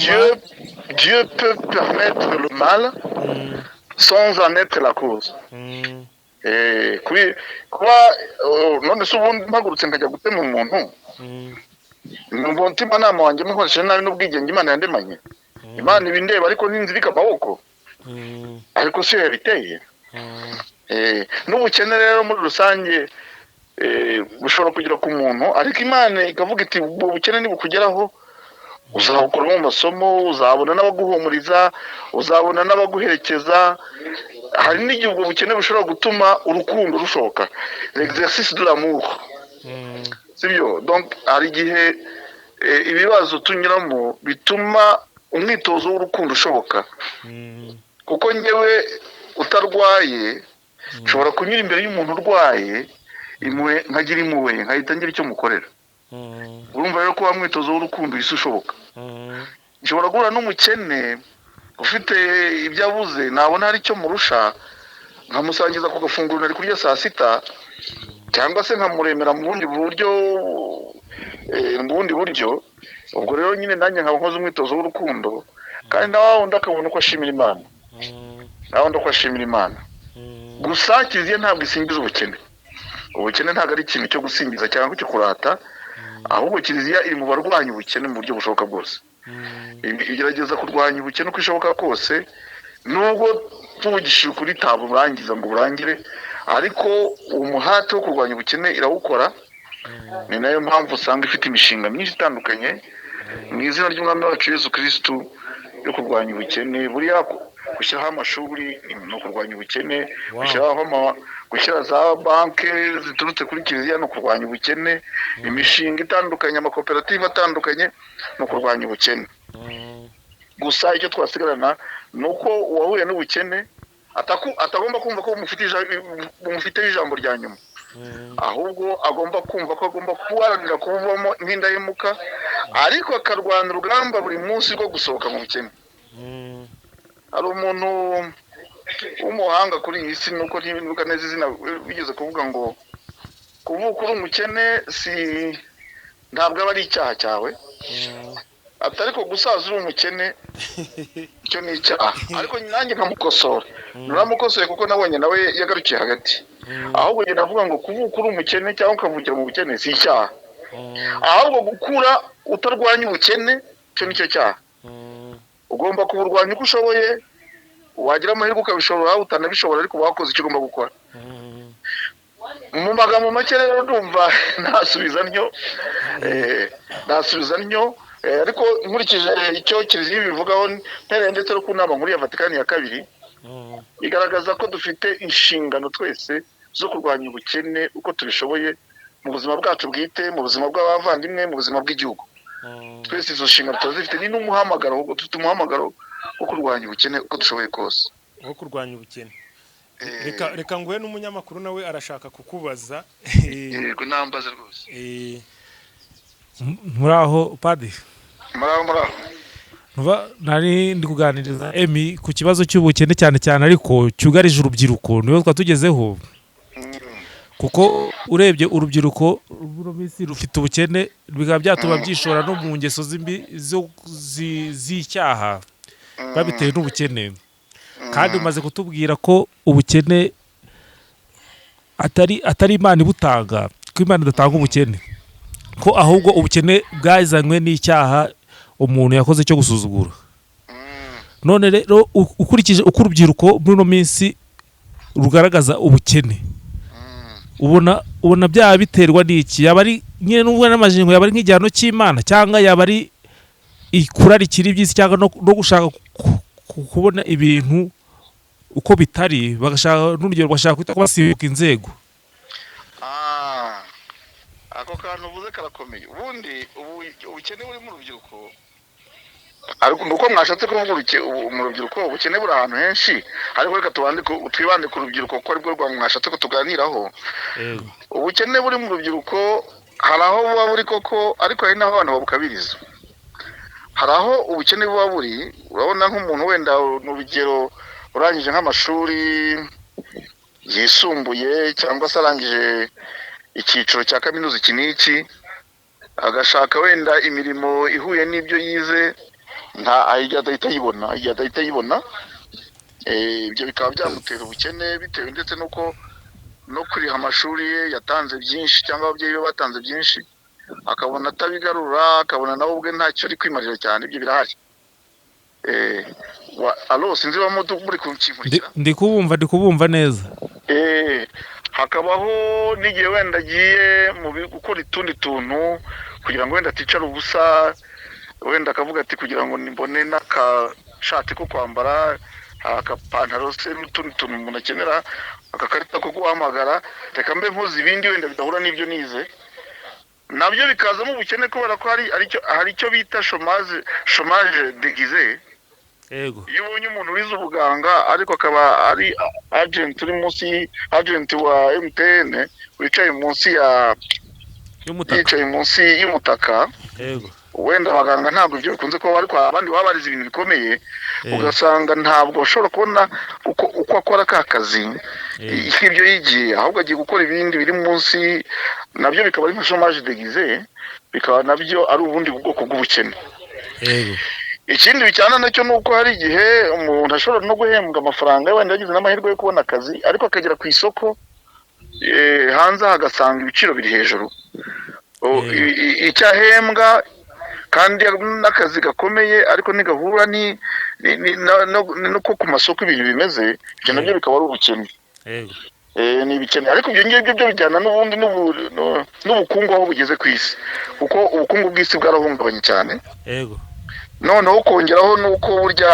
Speaker 2: Dieu peut permettre le mal sans en être la cause. Kuba none se ubundi mpagurutse nkajya gutema umuntu mu mutimanama wanjye mukoresheje nabi n'ubwigenge Imana yandemanye. Imana ibindeba ariko ninzirika amaboko, ariko si yabiteye. N'ubukene rero muri rusange bushobora kugira ku muntu, ariko Imana ikavuga iti ubwo bukene nibukugeraho uzabukoramo amasomo, uzabona n'abaguhumuriza, uzabona n'abaguherekeza. Hari n'igihe ubwo bukene bushobora gutuma urukundo rushoka, l'exercice de l'amour. Sibyo? Donc hari igihe ibibazo tunyuramo bituma umwitozo w'urukundo ushoboka. Kuko njyewe utarwaye nshobora kunyura imbere y'umuntu urwaye imwe nkagira impuhwe nkahita ngira icyo mukorera. Urumva rero ko wa mwitozo w'urukundo isi ushoboka. Nshobora guhura n'umukene ufite ibyo abuze, nabona hari icyo murusha nkamusangiza ku gafunguro nari kurya saa sita, cyangwa se nkamuremera mu bundi buryo. Ubwo rero nyine nanjye nkaba nkoze umwitozo w'urukundo, kandi nawe wundi akabona uko ashimira Imana. Gusa Kiliziya ntabwo isingiza ubukene. Ubukene ntabwo ari ikintu cyo gusingiza cyangwa cyo kurata, ahubwo Kiliziya iri mu barwanya ubukene mu buryo bushoboka bwose. Igerageza kurwanya ubukene uko ishoboka kose, nubwo tuvugishije kuri burangiza ngo burangire, ariko umuhate wo kurwanya ubukene irawukora. Ni nayo mpamvu usanga ifite imishinga myinshi itandukanye mu izina ry'Umwami wacu Yesu Kristo yo kurwanya ubukene. Buriya gushyiraho amashuri no kurwanya ubukene, gushyira za banki ziturutse kuri Kiliziya no kurwanya ubukene, imishinga itandukanye, amakoperative atandukanye no kurwanya ubukene. Gusa icyo twasigarana ni uko uwahuye n'ubukene atagomba kumva ko bumufiteho ijambo rya nyuma, ahubwo agomba kumva ko agomba guharanira kubuvamo nk'indahemuka, ariko akarwana urugamba buri munsi rwo gusohoka mu bukene. Hari umuntu w'umuhanga kuri iyi si, nuko ntibibuka neza izina, bigeze kuvuga ngo kuvuka uri umukene ntabwo aba ari icyaha cyawe, atari ko gusaza uri umukene icyo ni icyaha ariko nanjye nkamukosora naramukosoye kuko nabonye nawe yagarukiye hagati ahubwo njye navuga ngo kuvuka uri umukene cyangwa ukavukira mu bukene si icyaha ahubwo gukura utarwanya ubukene icyo nicyo cyaha ugomba kuburwanya uko ushoboye wagira amahirwe ukabishobora utanabishobora ariko wakoze icyo ugomba gukora mu magambo make rero ndumva nasubiza ntyo ariko nkurikije icyo kiliziya bivugaho ntereye ndetse no ku nama nkuru ya Vatikani ya kabiri igaragaza ko dufite inshingano twese zo kurwanya ubukene uko tubishoboye mu buzima bwacu bwite mu buzima bw'abavandimwe mu buzima bw'igihugu twese izo nshingano turazifite ni n'umuhamagaro ahubwo dufite umuhamagaro wo kurwanya ubukene uko dushoboye kose
Speaker 3: wo kurwanya ubukene reka nguhe n'umunyamakuru nawe arashaka kukubaza
Speaker 2: yego nambaze rwose
Speaker 1: muraho padi
Speaker 2: muraho
Speaker 1: nari ndi kuganiriza Emi ku kibazo cy'ubukene cyane cyane ariko cyugarije urubyiruko niyo twatugezeho kuko urebye urubyiruko minsi rufite ubukene bikaba byatuma byishora no mu ngeso z'icyaha babitewe n'ubukene kandi umaze kutubwira ko ubukene atari Imana ibutanga ko Imana idatanga ubukene ko ahubwo ubukene bwazanywe n'icyaha umuntu yakoze cyo gusuzugura none rero ukurikije uko urubyiruko muri ino minsi rugaragaza ubukene ubona byaba biterwa n'iki yaba ari nyine n'ubwo n'amajingo yaba ari nk'igihano cy'Imana cyangwa yaba ari ikurarikira iby'isi cyangwa no gushaka kubona ibintu uko bitari bagashaka n'urugero bashaka kwita ko basibuka inzego
Speaker 2: ako kantu uvuze karakomeye ubundi ubukene buri mu rubyiruko ariko nuko mwashatse kuvuga mu rubyiruko ubukene buri ahantu henshi ariko reka twibande ku rubyiruko ko aribwo mwashatse ko tuganiraho ubukene buri mu rubyiruko hari aho buba buri koko ariko hari n'aho abantu babukabiriza hari aho ubukene buba buri urabona nk'umuntu wenda n'urugero urangije nk'amashuri yisumbuye cyangwa se arangije icyiciro cya kaminuza iki n'iki agashaka wenda imirimo ihuye n'ibyo yize igihe adahita yibona ibyo bikaba byamutera ubukene bitewe ndetse n'uko no kuriha amashuri ye yatanze byinshi cyangwa ababyeyi be batanze byinshi akabona atabigarura akabona nawe ubwe ntacyo ari kwimarira cyane ibyo birahari sinzi muri kukikurikira
Speaker 1: ndi kubumva neza
Speaker 2: hakabaho n'igihe wenda agiye mu gukora utundi tuntu kugira ngo wenda aticara ubusa wenda akavuga ati kugira ngo mbone n'akashati ko kwambara akapantaro se n'utundi tuntu umuntu akenera akakarita ko guhamagara reka mbe mpuze ibindi wenda bidahura n'ibyo nize nabyo bikazamo ubukene kubera ko hari icyo bita chômage déguisé
Speaker 1: yego
Speaker 2: iyo ubonye umuntu wize ubuganga ariko akaba ari agent wa MTN wicaye munsi y'umutaka
Speaker 1: yego
Speaker 2: wenda abaganga ntabwo ibyo bikunze kuba ariko abandi baba barize ibintu bikomeye ugasanga ntabwo bashobora kubona uko akora ka kazi nk'ibyo yigiye ahubwo agiye gukora ibindi biri munsi nabyo bikaba ari nka chômage déguisé bikaba nabyo ari ubundi bwoko bw'ubukene ikindi bijyana nacyo ni uko hari igihe umuntu ashobora no guhembwa amafaranga wenda yagize n'amahirwe yo kubona akazi ariko akagera ku isoko hanze agasanga ibiciro biri hejuru icyahembwa kandi n'akazi gakomeye ariko ntigahura nuko ku masoko ibintu bimeze ibyo nabyo bikaba ari ubukene ni ibikene ariko ibyo ngibyo byo bijyana n'ubundi n'ubukungu aho bugeze ku isi kuko ubukungu bw'isi bwarahungabanye cyane noneho kongeraho nuko burya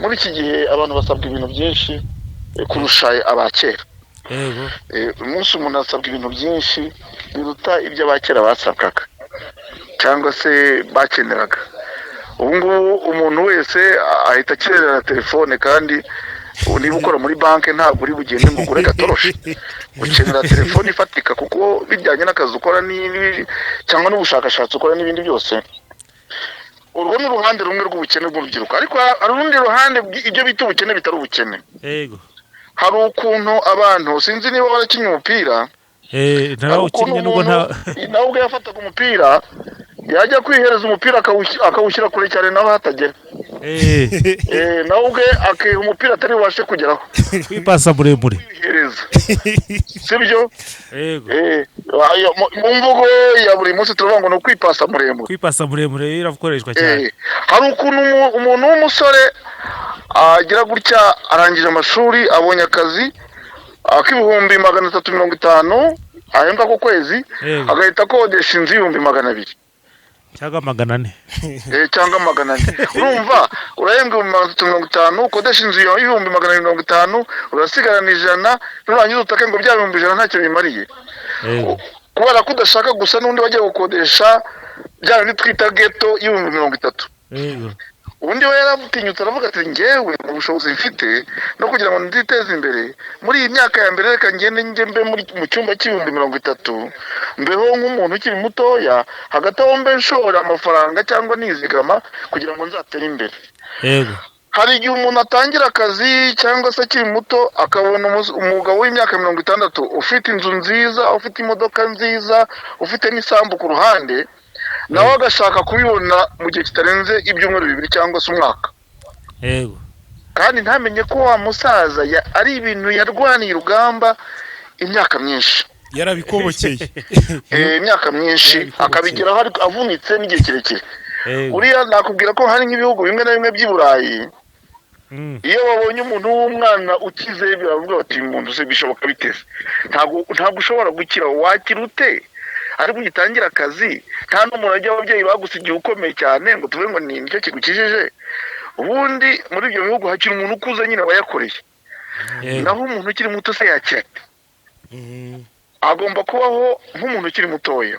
Speaker 2: muri iki gihe abantu basabwa ibintu byinshi kurusha abakera umunsi umuntu asabwa ibintu byinshi biruta ibyo abakera basabwaga cyangwa se bakeneraga ubu ngubu umuntu wese ahita akenera telefone kandi niba ukora muri banki ntabwo uri bugende ngo ugure gatoroshi ukenera telefone ifatika kuko bijyanye n'akazi ukora cyangwa n'ubushakashatsi ukora n'ibindi byose urwo ni uruhande rumwe rw'ubukene bw'urubyiruko ariko hari urundi ruhande ibyo bita ubukene bitari ubukene hari ukuntu abantu sinzi niba barakinnye umupira nawe ubwo yafataga umupira yajya kwihereza umupira akawushyira kure cyane nawe hatagera nawe ubwe akiha umupira atari bubashe kugeraho
Speaker 1: kwipasa muremure
Speaker 2: sibyo mu mvugo ya buri munsi turavuga ngo ni ukwipasa muremure.
Speaker 1: Kwipasa muremure irakoreshwa cyane.
Speaker 2: Hari ukuntu umuntu w'umusore agira gutya arangije amashuri abonye akazi ak'ibihumbi 350 ahembwa ku kwezi agahita akodesha inzu y'ibihumbi 200
Speaker 1: cyangwa 400
Speaker 2: cyangwa 400. Urumva urahembwa 350 ukodesha inzu y'ibihumbi 250 urasigarana 100 nurangiza utake ngo bya 100 ntacyo bimariye kubera ko udashaka gusa n'undi wagiye gukodesha bya bindi twita ghetto y'ibihumbi 30. Ubundi we yaramutinyutse aravuga ati ngewe ubushobozi mfite no kugira ngo nditeze imbere muri iyi myaka ya mbere reka ngende mbe mu cyumba cy'ibihumbi 30 mbeho nk'umuntu ukiri mutoya hagati aho mbe nshobora amafaranga cyangwa nizigama kugira ngo nzatere imbere. Hari igihe umuntu atangira akazi cyangwa se akiri muto akabona umugabo w'imyaka 60 ufite inzu nziza ufite imodoka nziza ufite n'isambu ku ruhande nawe agashaka kubibona mu gihe kitarenze ibyumweru 2 cyangwa se umwaka. Kandi ntamenye ko wa musaza ari ibintu yarwaniye urugamba imyaka myinshi
Speaker 3: yarabikobokeye
Speaker 2: imyaka myinshi akabigeraho avunitse n'igihe kirekire. Uriya nakubwira ko hari nk'ibihugu bimwe na bimwe by'i Burayi iyo babonye umuntu w'umwana ukize biravuga bati umuntu se bishoboka biteze ntabwo ushobora gukira wakira ute ari gutangira akazi nta n'umuntu ajya ababyeyi bagusigiye ukomeye cyane ngo tuve ngo ni nicyo kigukijije. Ubundi muri ibyo bihugu hakiri umuntu ukuze nyine wayakoreye naho umuntu ukiri muto se yakira agomba kubaho nk'umuntu ukiri mutoya.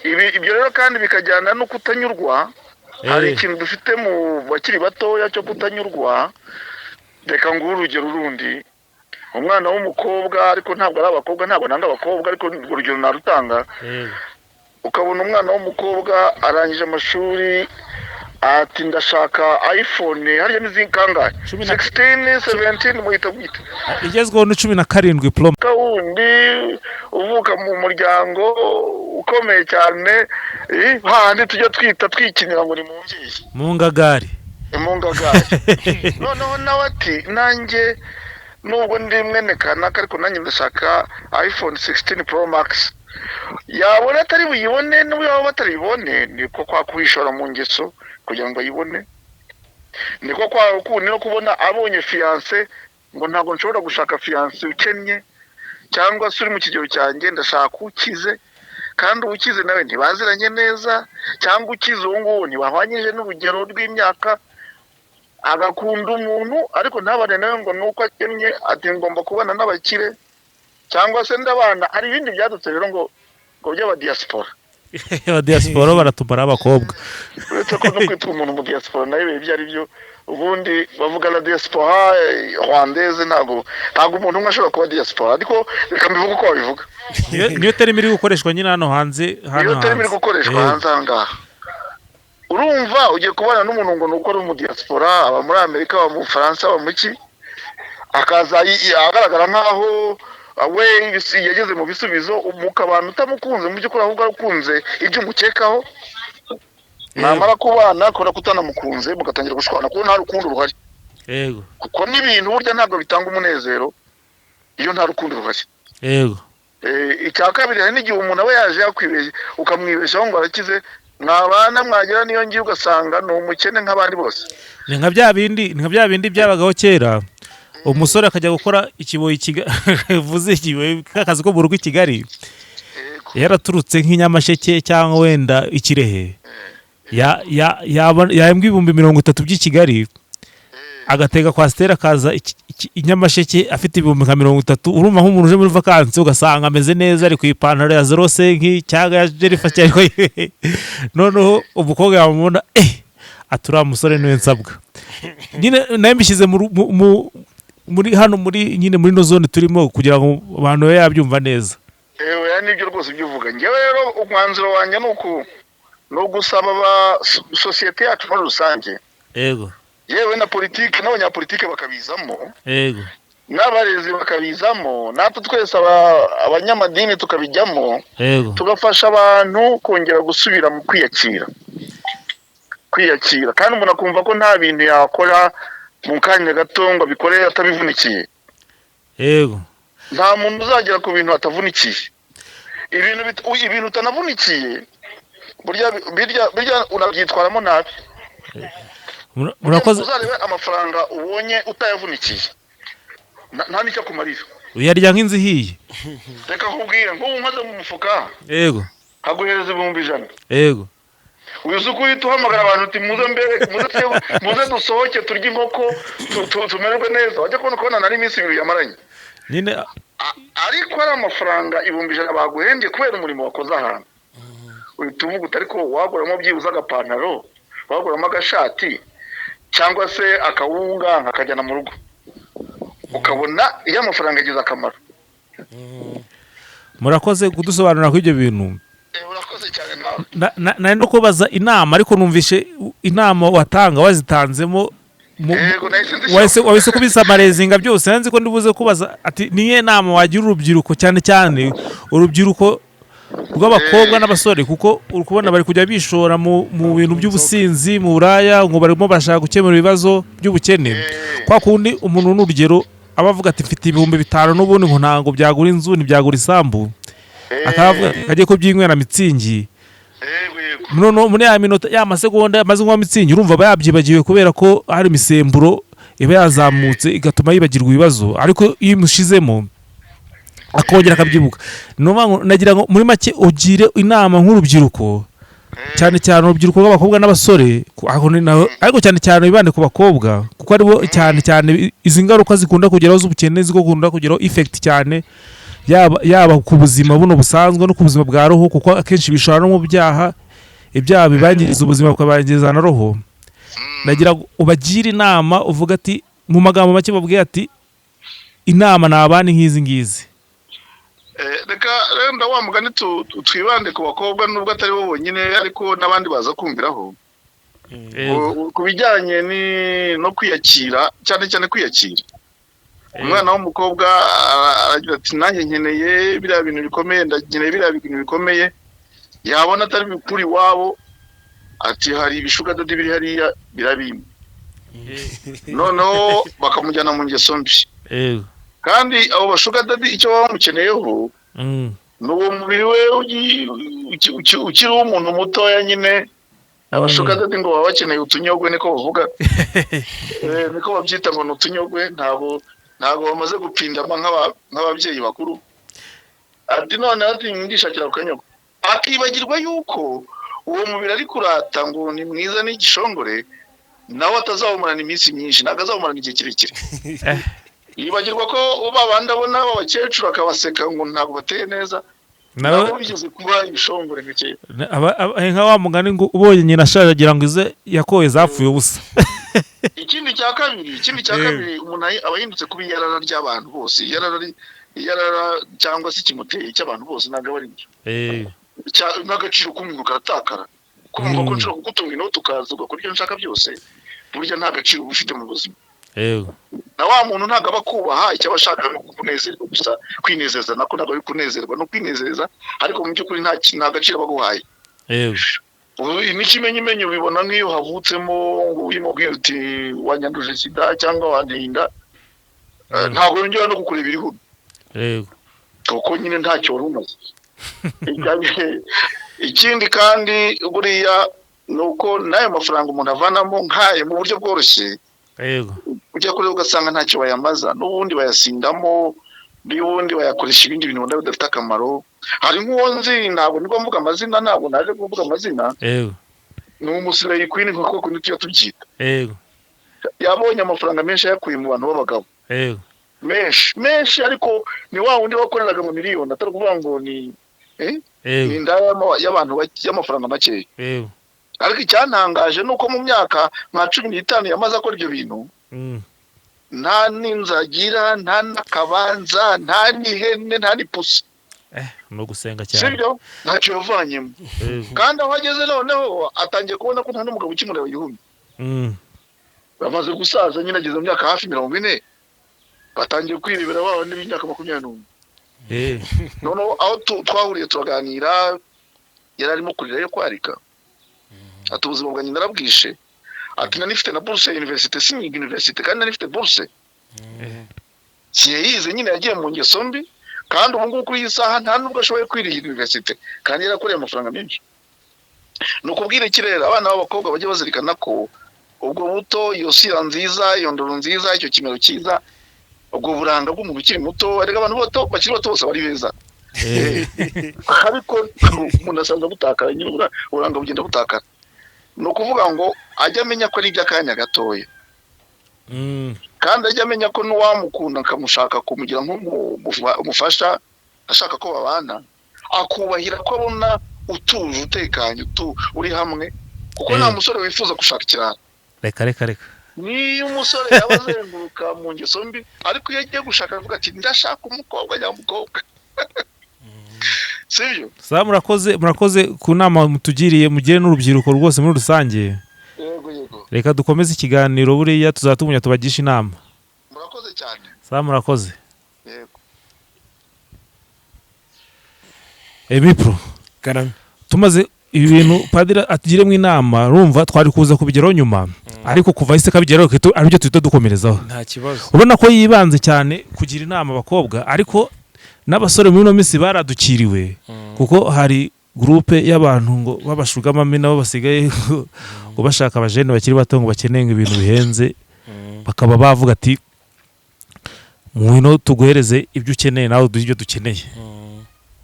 Speaker 2: Ibyo rero kandi bikajyana no kutanyurwa. Hari ikintu dufite mu bakiri batoya cyo kutanyurwa. Reka nguhe urugero rundi umwana w'umukobwa ariko ntabwo ari abakobwa ntabwo nanga abakobwa ariko urugero narutanga ukabona umwana w'umukobwa arangije amashuri ati ndashaka iPhone hariya n'izinkangahe 16 17 muhita bwite
Speaker 1: igezweho ni 17 Pro
Speaker 2: wundi uvuka mu muryango ukomeye cyane handi tujya twita twikinira ngo ni mu ngagari noneho nawe ati nanjye nubwo ndi mwene kanaka ariko nanjye ndashaka iPhone 16 Pro Max. Yabona atari buyibone n'ubu yaba bataribone niko kwa kwishora mu ngeso kugira ngo ayibone niko kwa ukundi no kubona abonye fiance ngo ntabwo nshobora gushaka fiance ukennye cyangwa se uri mu kigero cyanjye ndashaka ukize kandi ukize nawe ntibaziranye neza cyangwa ukize uwo nguwo ntibahwanyije n'urugero rw'imyaka agakunda umuntu ariko ntabane nawe ngo nuko akennye ati ngomba kubana n'abakire cyangwa se ndabana. Hari ibindi byadutse rero ngo by'aba diaspora
Speaker 1: diaspora baratumara abakobwa
Speaker 2: uretse ko no kwitwa umuntu mu diaspora nayo ibyo ari byo ubundi bavuga la diaspora rwandaise ntabwo umuntu umwe ashobora kuba diaspora ariko reka mbivuga uko babivuga
Speaker 1: niyo terimi iri gukoreshwa nyine hano hanze
Speaker 2: niyo terimi iri gukoreshwa hanze ahangaha. Urumva ugiye kubana n'umuntu ngo nuko ari mu diaspora aba muri Amerika aba mu Faransa aba mu ki akaza agaragara nkaho we yageze mu bisubizo umukabana utamukunze mu by'ukuri ahubwo akunze ibyo umukekaho namara kubana kora kutanamukunze mugatangira gushwana kuko nta rukundo ruhari kuko n'ibintu burya ntabwo bitanga umunezero iyo nta rukundo ruhari. Icya kabiri hari n'igihe umuntu aba yaje yakwibeshye ukamwibeshaho ngo arakize mwabana mwagira niyo ngiye ugasanga ni umukene nk'abandi bose.
Speaker 1: Ni nka bya bindi byabagaho kera umusore akajya gukora ikiboyi vuze ikiboyi kakazi ko mu rugo i Kigali yaraturutse nk'inyamasheke cyangwa wenda ikirehe yahembwa 30,000 by'i Kigali agatega kwa Stella akaza inyamasheke afite 30,000. Urumva nk'umuntu uje muri vacances ugasanga ameze neza ari ku ipantaro ya 05 cyangwa ya Jennifer cyangwa noneho umukobwa yamubona atura musore niwe nsabwa nyine nambishyize muri hano muri nyine muri no zone turimo kugira ngo abantu yabyumva neza.
Speaker 2: Nibyo rwose byuvuga ngewe rero umwanzuro wanjye no gusaba ba societe yacu muri rusange yewe na politiki n'abanyapolitike bakabizamo n'abarezi bakabizamo, natwe twese abanyamadini tukabijyamo, tugafasha abantu kongera gusubira mu kwiyakira kandi umuntu akumva ko nta bintu yakora mu kanya gato ngo abikore atabivunikiye. Nta muntu uzagera ku bintu atavunikiye. Ibintu utanavunikiye burya unabyitwaramo nabi.
Speaker 1: Murakoze.
Speaker 2: Uzarebe amafaranga ubonye utayavunikiye nta nicyo kumarira.
Speaker 1: Uyarya nk'inzu ihiye.
Speaker 2: Reka nkubwire nk'ubu nkoze mu mufuka. Haguhereza 100. Uyu uhita uhamagara abantu uti muze dusohoke turye inkoko tumererwe neza. Wajya kubona nari iminsi 2 yamaranye. Ariko ari amafaranga 100 baguhembye kubera umurimo wakoze ahantu. Uhita uvuga uti ariko waguramo byibuze agapantaro, waguramo agashati cyangwa se akawunga nkakajyana mu rugo, ukabona iyo amafaranga agize akamaro.
Speaker 1: Murakoze kudusobanurira ko ibyo bintu.
Speaker 2: Urakoze cyane nawe.
Speaker 1: Nari no kubaza inama ariko numvishe inama watanga wazitanzemo wahise kubisa amarezinga byose. Nanzi ko ndibuze kubaza ati niye nama wagira urubyiruko cyane urubyiruko rw'abakobwa n'abasore, kuko uri kubona bari kujya bishora mu bintu by'ubusinzi, mu buraya, ngo barimo bashaka gukemura ibibazo by'ubukene. Kwa kundi umuntu n'urugero abavuga ati mfite 5,000 n'ubundi ngo ntango byagura inzu ntibyagura isambu, akavuga kagiye ko byinywera mitsingi. None muri ya minota ya masegonda maze ngwa mitsingi urumva bayabyibagiwe kubera ko hari imisemburo iba yazamutse igatuma yibagirwa ibibazo, ariko iyo mushizemo akongera akabyibuka. Nagira ngo muri make ugire inama nk'urubyiruko, cyane urubyiruko rw'abakobwa n'abasore, ariko cyane bibande ku bakobwa kuko aribo cyane izi ngaruka zikunda kugeraho z'ubukene, zikunda kugeraho effect cyane yaba ku buzima buno busanzwe no ku buzima bwa roho, kuko akenshi bishora no mu ibyaha bibangiriza ubuzima bukabangiriza na roho. Nagira ubagire inama uvuga ati mu magambo make babwiye ati inama nabandi nk'izi ngizi.
Speaker 2: Reka renda wa mugani twibande ku bakobwa nubwo atari bo bonyine ariko n'abandi baza kumviraho ku bijyanye no kwiyakira, cyane kwiyakira. Umwana w'umukobwa aragira ati nanjye nkeneye biriya bintu bikomeye, ndakeneye biriya bintu bikomeye, yabona atari bikuri wabo ati hari ibishuka dodi biri hariya birabimwe, noneho bakamujyana mu ngeso mbi. Kandi abo bashuka dadi icyo baba bamukeneyeho n'uwo mubiri we ukiri umuntu mutoya nyine. Abashuka dadi ngo baba bakeneye utunyogwe, niko bavuga. Niko babyita ngo ni utunyogwe, ntabwo bamaze gupindama nk'ababyeyi bakuru. Ati none ati ndishakira ku kanyogwe, akibagirwa yuko uwo mubiri ari kurata ngo ni mwiza n'igishongore, nawe atazawumarana iminsi myinshi, ntabwo azawumarana igihe kirekire. Yibagirwa ko babandi abona abakecuru akabaseka ngo ntabwo bateye neza, nabo bigeze kuba ibishongore bike.
Speaker 1: Nka wa mugani ngo ubonye nyina ashaje agira ngo ize yakoye zapfuye ubusa.
Speaker 2: Ikindi cya kabiri umuntu abahindutse kuba iyarara ry'abantu bose, iyarara cyangwa se kimuteye cy'abantu bose ntabwo ari byo. N'agaciro k'umuntu karatakara, kumva ko nshobora kugutunga inoti ukaza ugakora ibyo nshaka byose, burya nta gaciro ufite mu buzima. Na wa muntu ntabwo aba kubaha icyo abashaka no kunezerwa gusa. Kwinezeza nako ntabwo ari kunezerwa no kwinezeza, ariko mu by'ukuri nta gaciro baguhaye. N'ikimenyimenyi ubibona nk'iyo havutsemo ngo uyimubwiye uti wanyanduje sida cyangwa wandinda, ntabwo yongera no kukureba iriho, kuko nyine ntacyo wari umaze. Ikindi kandi buriya ni uko n'ayo mafaranga umuntu avanamo nk'ayo mu buryo bworoshye, ujya kureba ugasanga ntacyo bayamaza, n'ubundi bayasindamo, n'ubundi bayakoresha ibindi bintu wenda bidafite akamaro. Hari nk'uwo nzi, ntabwo nibwo mvuga amazina, ntabwo naje kuvuga amazina, ni umusirayi queen nk'uko tujya tubyita. Yabonye amafaranga menshi yakuye mu bantu b'abagabo, menshi, ariko ni wa wundi wakoreraga mu miliyoni, atari kuvuga ngo ni indaya y'abantu y'amafaranga makeya. Ariko icyantangaje nuko mu myaka nka 15 yamaze akora ibyo bintu, nta n'inzagira, nta n'akabanza, nta n'ihene, nta n'ipusi.
Speaker 1: No gusenga cyane.
Speaker 2: Sibyo ntacyo yavanyemo. Kandi aho ageze noneho atangiye kubona ko nta n'umugabo ukimureba igihumbi. Bamaze gusaza nyine ageze mu myaka hafi 40. batangiye kwirebera baba n'imyaka 21
Speaker 1: eh
Speaker 2: noneho aho twahuriye turaganira yari arimo kurira yo kwarika ati ubuzima bwanjye narabwishe ati nanifite na bourse ya university sinyiga university kandi nanifite bourse siyize nyine yagiye mu ngeso mbi kandi ubu ngubu kuri iyi saha nta nubwo ashoboye kwirihira university kandi yarakoreye amafaranga menshi nukubwira ikirere abana b'abakobwa bajye bazirikana ko ubwo buto iyo sira nziza iyo ndoro nziza icyo kimero cyiza ubwo buranga bw'umuntu ukiri muto ariko abantu bato bakiri bato bose bari beza ariko umuntu asanzwe butakara nyine buranga bugenda butakara no kuvuga ngo ajya amenya ko ari iby'akanya gatoya kandi ajya amenya ko n'uwamukunda akamushaka kumugira nk'umufasha ashaka ko babana akubahira ko abona utuje utekanye uri hamwe kuko nta musore wifuza gushaka ikirara
Speaker 1: reka
Speaker 2: niyo umusore yaba azenguruka mu ngeso mbi ariko iyo agiye gushaka avuga ati ndashaka umukobwa nyamukobwa sibyo
Speaker 1: sa murakoze ku nama mutugiriye mugire n'urubyiruko rwose muri rusange
Speaker 2: yego
Speaker 1: reka dukomeze ikiganiro buriya tuzatumunya tubagisha inama
Speaker 2: murakoze cyane
Speaker 1: sa murakoze
Speaker 2: yego
Speaker 1: Emipro
Speaker 3: Karame
Speaker 1: tumaze ibintu padira atugiremo inama rumva twari kuza kubigeraho nyuma ariko kuva ise kabigeraho aribyo tuhita dukomerezaho
Speaker 3: nta kibazo
Speaker 1: ubona ko yibanze cyane kugira inama abakobwa ariko n'abasore muri no minsi baradukiriwe kuko hari groupe y'abantu ngo babashugamame nabo basigaye ngo bashaka abajene bakiri bato ngo bakeneye ibintu bihenze bakaba bavuga ati mwino tuguhereze ibyo ukeneye nawe ibyo dukeneye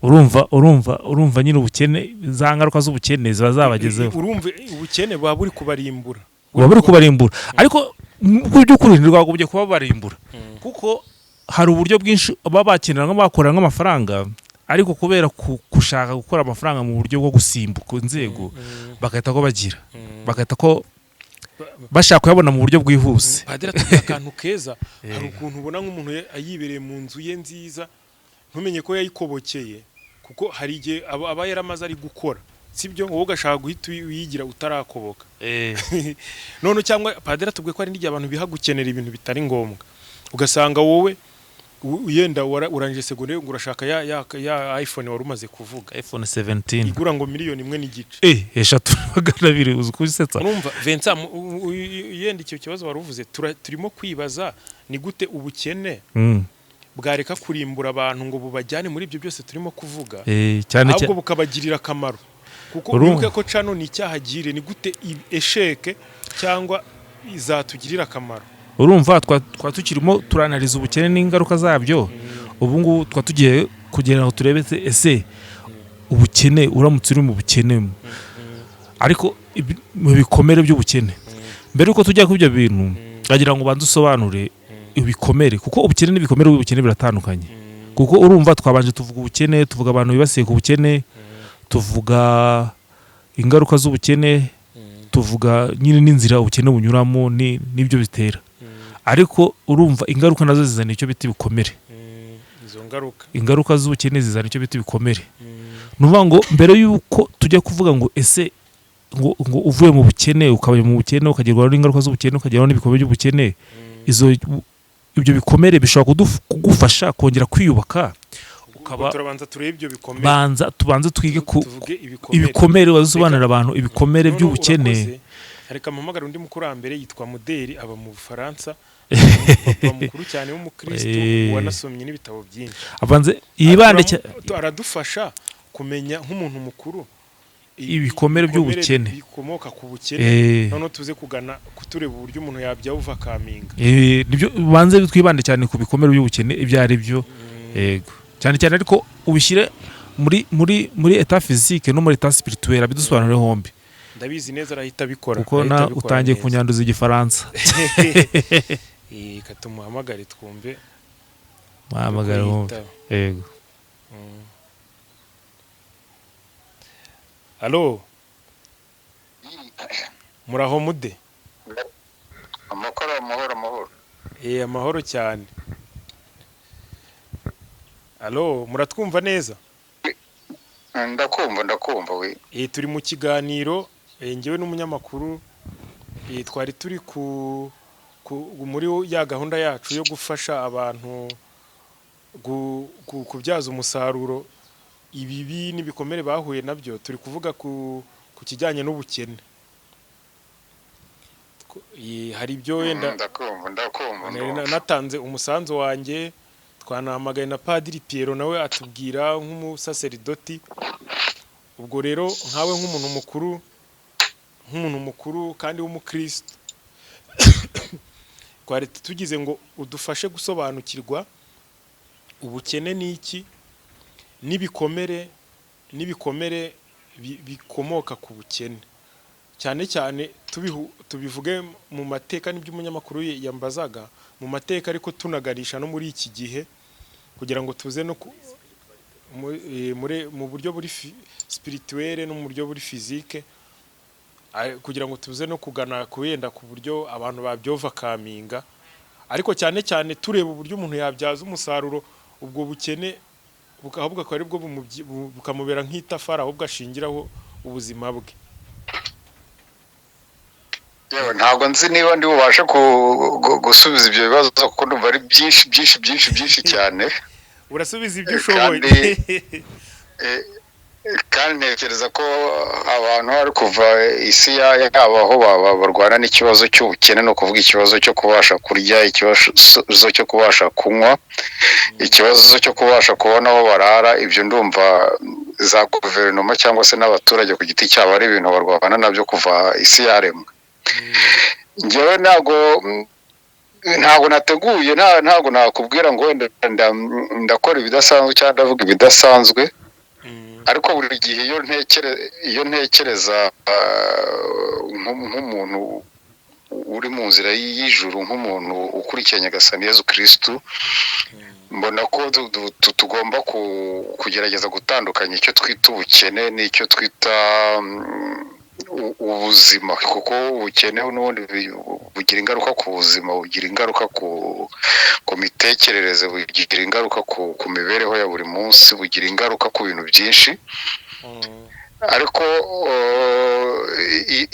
Speaker 1: urumva nyine ubukene za ngaruka z'ubukene ziba zabagezeho
Speaker 3: urumva ubukene baba buri kubarimbura
Speaker 1: ariko mu by'ukuri ntirwagobye kuba barimbura kuko hari uburyo bwinshi baba bakenera nk'abakora nk'amafaranga ariko kubera gushaka gukora amafaranga mu buryo bwo gusimbuka inzego bagahita ko bagira bagahita ko bashaka kuyabona mu buryo bwihuse
Speaker 3: padira tugira akantu keza hari ukuntu ubona nk'umuntu ayibereye mu nzu ye nziza ntumenye ko yayikobokeye kuko hari igihe aba yaramaze ari gukora sibyo wowe ugashaka guhita uyigira utarakoboka none cyangwa padira tubwe ko hari n'igihe abantu biha gukenera ibintu bitari ngombwa ugasanga wowe uyenda urangije segondaire ngo urashaka ya iPhone wari umaze kuvuga
Speaker 1: iPhone 17
Speaker 3: igura ngo miliyoni 1.5
Speaker 1: eshatu magana 2 uzukusetsa
Speaker 3: urumva Vincent yenda icyo kibazo wari uvuze turimo kwibaza ni gute ubukene bwareka kurimbura abantu ngo bubajyane muri ibyo byose turimo kuvuga
Speaker 1: cyane
Speaker 3: ahubwo bukabagirira akamaro kuko uruke ko cano ni cyahagire ni gute esheke cyangwa izatugirira akamaro
Speaker 1: urumva tukirimo turanaliza ubukene n'ingaruka zabyo ubu ngubu tugiye kugira ngo turebe ese ubukene uramutse uri mu bukene ariko mu bikomere by'ubukene mbere uko tujya kuri ibyo bintu agira ngo banze usobanure ibikomere kuko ubukene n'ibikomere by'ubukene biratandukanye kuko urumva twabanje tuvuga ubukene tuvuga abantu bibasiye ku bukene tuvuga ingaruka z'ubukene tuvuga nyine n'inzira ubukene bunyuramo n'ibyo bitera ariko urumva ingaruka nazo zizana icyo bita ibikomere
Speaker 3: izo
Speaker 1: ingaruka z'ubukene zizana icyo bita ibikomere nuvuga ngo mbere yuko tujya kuvuga ngo ese ngo uvuye mu bukene ukaba mu bukene ukagerwaho n'ingaruka z'ubukene ukagerwaho n'ibikomere by'ubukene ibyo bikomere bishobora kugufasha kongera kwiyubaka
Speaker 3: ukaba turabanza turebe ibyo bikomere
Speaker 1: tubanze twige ku ibikomere bazobanura abantu ibikomere by'ubukene
Speaker 3: ariko amamagara undi mukurambere yitwa Muderi aba mu Bufaransa papa mukuru cyane w'umukristo wanasomye n'ibitabo byinshi
Speaker 1: abanze yibande
Speaker 3: aradufasha kumenya nk'umuntu mukuru
Speaker 1: ibikomere by'ubukene
Speaker 3: bikomoka ku bukene none tuze kugana kutureba uburyo umuntu yabya uva kaminga
Speaker 1: nibyo banze twibande cyane ku bikomere by'ubukene ibyo ari byo yego cyane ariko ubishyire muri etat physique no muri etat spirituelle abidusobanurire hombi
Speaker 3: ndabizi neza arahita bikora
Speaker 1: kuko na utangiye kunyanduza igifaransa
Speaker 3: katumuhamagare twumve
Speaker 1: muhamagare yego
Speaker 3: Allo muraho mude
Speaker 2: amahoro
Speaker 3: amahoro cyane Allo muratwumva neza
Speaker 2: ndakumva we
Speaker 3: turi mu kiganiro ngewe n'umunyamakuru twari turi muri ya gahunda yacu yo gufasha abantu kubyaza umusaruro ibibi n'ibikomere bahuye nabyo, turi kuvuga ku kijyanye n'ubukene. Hari ibyo wenda natanze umusanzu wanjye, twanahamagaye na Padiri Piero nawe atubwira nk'umusaseridoti. Ubwo rero nkawe nk'umuntu mukuru kandi w'umukristo, twari tugize ngo udufashe gusobanukirwa ubukene n'iki, n'ibikomere bikomoka ku bukene, cyane cyane tubivuge mu mateka n'ibyo umunyamakuru yambazaga mu mateka, ariko tunaganisha no muri iki gihe kugira ngo tuze no mu buryo buri spirituel no mu buryo buri physique, kugira ngo tuze no kugana kuwenda ku buryo abantu babyova kaminga, ariko cyane cyane tureba uburyo umuntu yabyaza umusaruro ubwo bukene, ahubwo akaba aribwo bukamubera nk'itafari ahubwo ashingiraho ubuzima bwe.
Speaker 2: Yewe ntabwo nzi niba ndi bubashe gusubiza ibyo bibazo kuko ndumva ari byinshi cyane.
Speaker 3: Urasubiza ibyo ushoboye.
Speaker 2: Kandi ntekereza ko abantu bari kuva isi yabaho barwana n'ikibazo cy'ubukene, no kuvuga ikibazo cyo kubasha kurya, ikibazo cyo kubasha kunywa, ikibazo cyo kubasha kubona aho barara. Ibyo ndumva za guverinoma cyangwa se n'abaturage ku giti cyabo ari ibintu barwana nabyo kuva isi yaremwe. Njyewe ntabwo nateguye, ntabwo nakubwira ngo wenda ndakora ibidasanzwe cyangwa ndavuga ibidasanzwe, ariko buri gihe iyo ntekereza nk'umuntu uri mu nzira y'ijuru, nk'umuntu ukurikiye Nyagasani Yezu Kristu, mbona ko tugomba kugerageza gutandukanya icyo twita ubukene n'icyo twita ubuzima, kuko ubukene n'ubundi bugira ingaruka ku buzima, bugira ingaruka ku mitekerereze, bugira ingaruka ku mibereho ya buri munsi, bugira ingaruka ku bintu byinshi. Ariko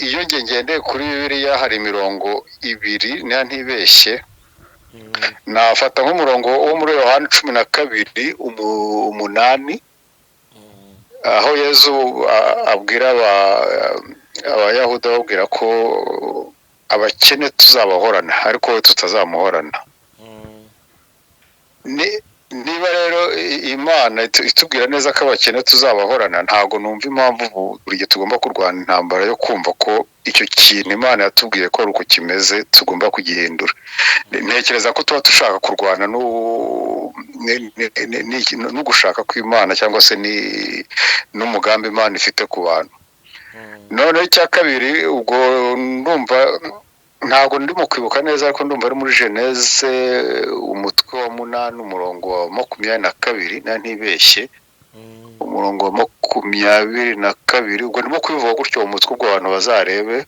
Speaker 2: iyo ngendeye kuri Bibiliya hari imirongo 2 niba ntibeshye, nafata nk'umurongo wo muri Yohana 12:8, aho Yezu abwira abayahudi, ababwira ko abakene tuzabahorana ariko we tutazamuhorana. Niba rero Imana itubwira neza ko abakene tuzabahorana, ntabwo numva impamvu buri gihe tugomba kurwana intambara yo kumva ko icyo kintu Imana yatubwiye ko ari uko kimeze tugomba kugihindura. Ntekereza ko tuba dushaka kurwana no gushaka kw'Imana cyangwa se n'umugambi Imana ifite ku bantu. Noneho icya kabiri, ubwo ndumva ntabwo ndimo kwibuka neza, ariko ndumva ari muri Geneze umutwe wa 8 umurongo wa 22 na ntibeshye, umurongo wa 22, ubwo ndimo kwivuga gutyo umutwe ubwo abantu bazarebe.